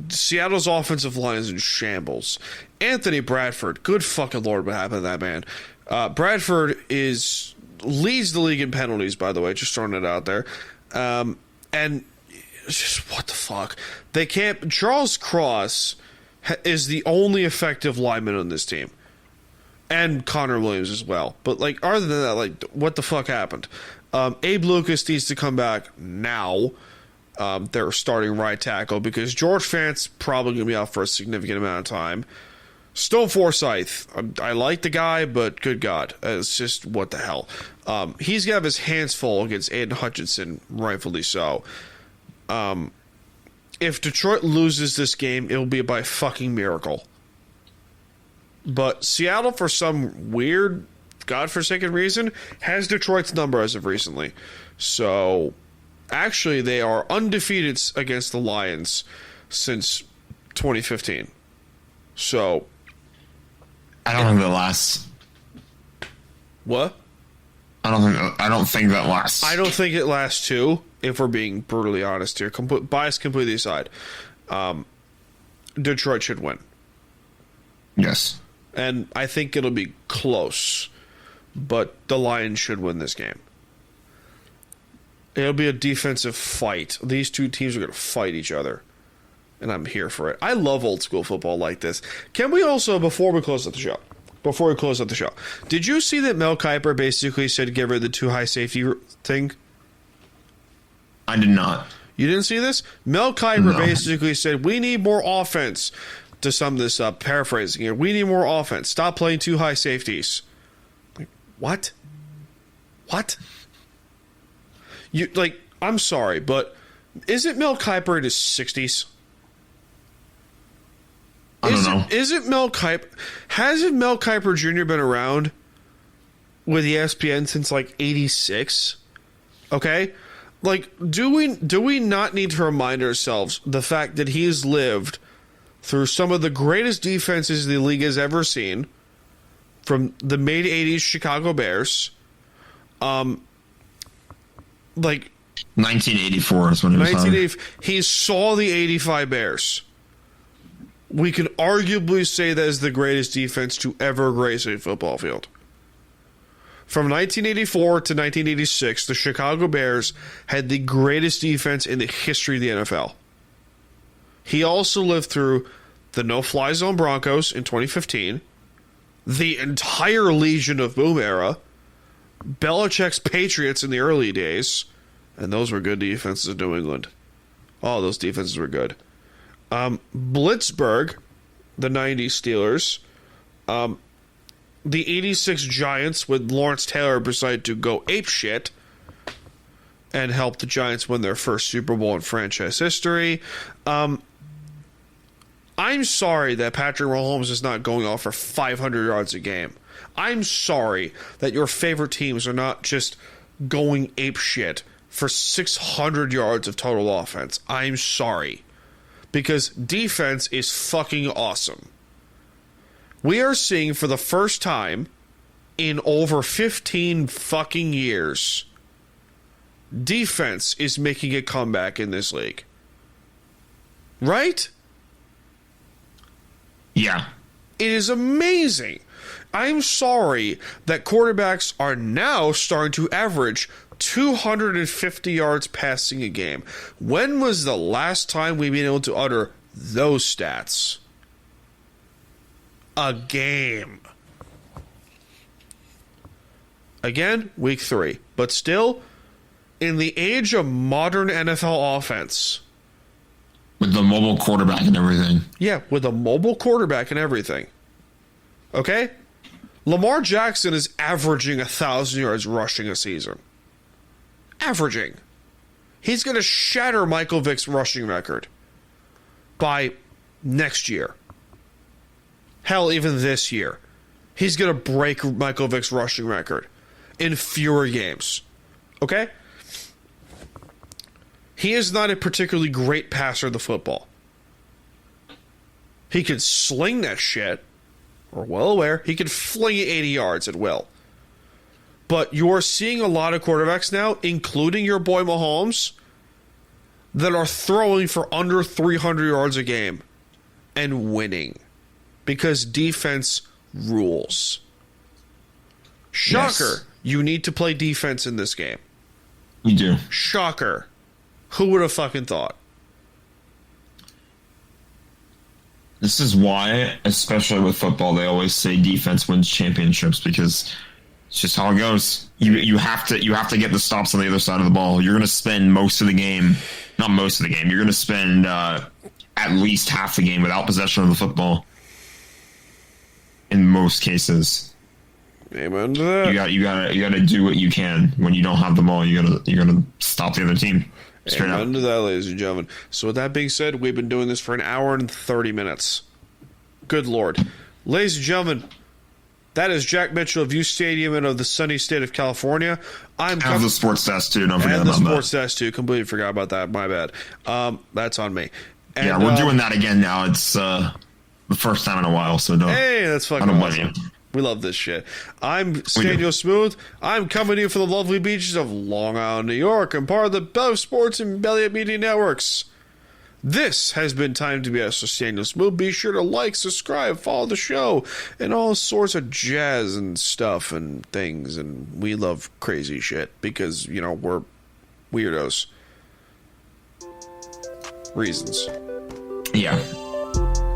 Seattle's offensive line is in shambles. Anthony Bradford, good fucking lord, what happened to that man? Bradford leads the league in penalties, by the way, just throwing it out there. And just what the fuck? They can't. Charles Cross is the only effective lineman on this team, and Connor Williams as well. But like, other than that, like, what the fuck happened? Abe Lucas needs to come back now. They're starting right tackle, because George Fant's probably going to be out for a significant amount of time. Stone Forsythe, I like the guy, but good God, it's just what the hell. He's got his hands full against Aiden Hutchinson, rightfully so. If Detroit loses this game, it will be by fucking miracle. But Seattle, for some weird, godforsaken reason, has Detroit's number as of recently. So, actually, they are undefeated against the Lions since 2015. So, I don't think that lasts. what? I don't think that lasts. I don't think it lasts too, if we're being brutally honest here. Bias completely aside. Detroit should win. Yes. And I think it'll be close, but the Lions should win this game. It'll be a defensive fight. These two teams are going to fight each other, and I'm here for it. I love old school football like this. Can we also, before we close out the show, did you see that Mel Kiper basically said get rid of the too high safety thing? I did not. You didn't see this? Mel Kiper No. basically said, we need more offense. To sum this up, paraphrasing here, we need more offense. Stop playing too high safeties. Like, what? What? I'm sorry, but isn't Mel Kiper in his 60s? I don't know. Isn't Mel Kiper... Hasn't Mel Kiper Jr. been around with ESPN since, 86? Okay? Do we not need to remind ourselves the fact that he's lived through some of the greatest defenses the league has ever seen, from the mid-'80s Chicago Bears, 1984 is when he was on. 1980. He saw the 85 Bears. We can arguably say that is the greatest defense to ever grace a football field. From 1984 to 1986, the Chicago Bears had the greatest defense in the history of the NFL. He also lived through the no-fly zone Broncos in 2015, the entire Legion of Boom era, Belichick's Patriots in the early days, and those were good defenses in New England. All those defenses were good. Blitzburg, the 90s Steelers, the 86 Giants with Lawrence Taylor decided to go apeshit and help the Giants win their first Super Bowl in franchise history. I'm sorry that Patrick Mahomes is not going off for 500 yards a game. I'm sorry that your favorite teams are not just going apeshit for 600 yards of total offense. I'm sorry. Because defense is fucking awesome. We are seeing for the first time in over 15 fucking years, defense is making a comeback in this league. Right? Yeah. It is amazing. I'm sorry that quarterbacks are now starting to average 250 yards passing a game. When was the last time we've been able to utter those stats? A game. Again, week 3. But still, in the age of modern NFL offense... With the mobile quarterback and everything. Yeah, with a mobile quarterback and everything. Okay? Lamar Jackson is averaging 1,000 yards rushing a season. Averaging. He's going to shatter Michael Vick's rushing record by next year. Hell, even this year. He's going to break Michael Vick's rushing record in fewer games. Okay? He is not a particularly great passer of the football. He can sling that shit. We're well aware. He can fling it 80 yards at will. But you are seeing a lot of quarterbacks now, including your boy Mahomes, that are throwing for under 300 yards a game and winning. Because defense rules. Shocker. Yes. You need to play defense in this game. You do. Shocker. Who would have fucking thought? This is why, especially with football, they always say defense wins championships, because it's just how it goes. You have to get the stops on the other side of the ball. You're going to spend most of the game, not most of the game. You're going to spend at least half the game without possession of the football. In most cases, Amen to that. you gotta do what you can when you don't have the ball. You're gonna stop the other team. Straight up. Amen to that, ladies and gentlemen. So with that being said, we've been doing this for an hour and 30 minutes. Good Lord. Ladies and gentlemen, that is Jack Mitchell of U Stadium and of the sunny state of California. Have the sports desk too. Don't forget and the about sports that. desk too. Completely forgot about that. My bad. That's on me. And, Yeah, we're doing that again now. It's the first time in a while, so don't. Hey, that's fucking I don't blame awesome. you. We love this shit. I'm Staniel Smooth. I'm coming to you from the lovely beaches of Long Island, New York. I'm part of the Bev Sports and Belly Up Media Networks. This has been Time to BS with Staniel Smooth. Be sure to like, subscribe, follow the show, and all sorts of jazz and stuff and things. And we love crazy shit because, you know, we're weirdos. Reasons. Yeah.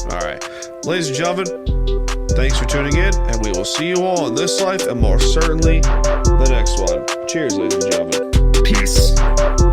All right. Ladies and gentlemen, thanks for tuning in, and we will see you all in this life and more certainly the next one. Cheers, ladies and gentlemen. Peace.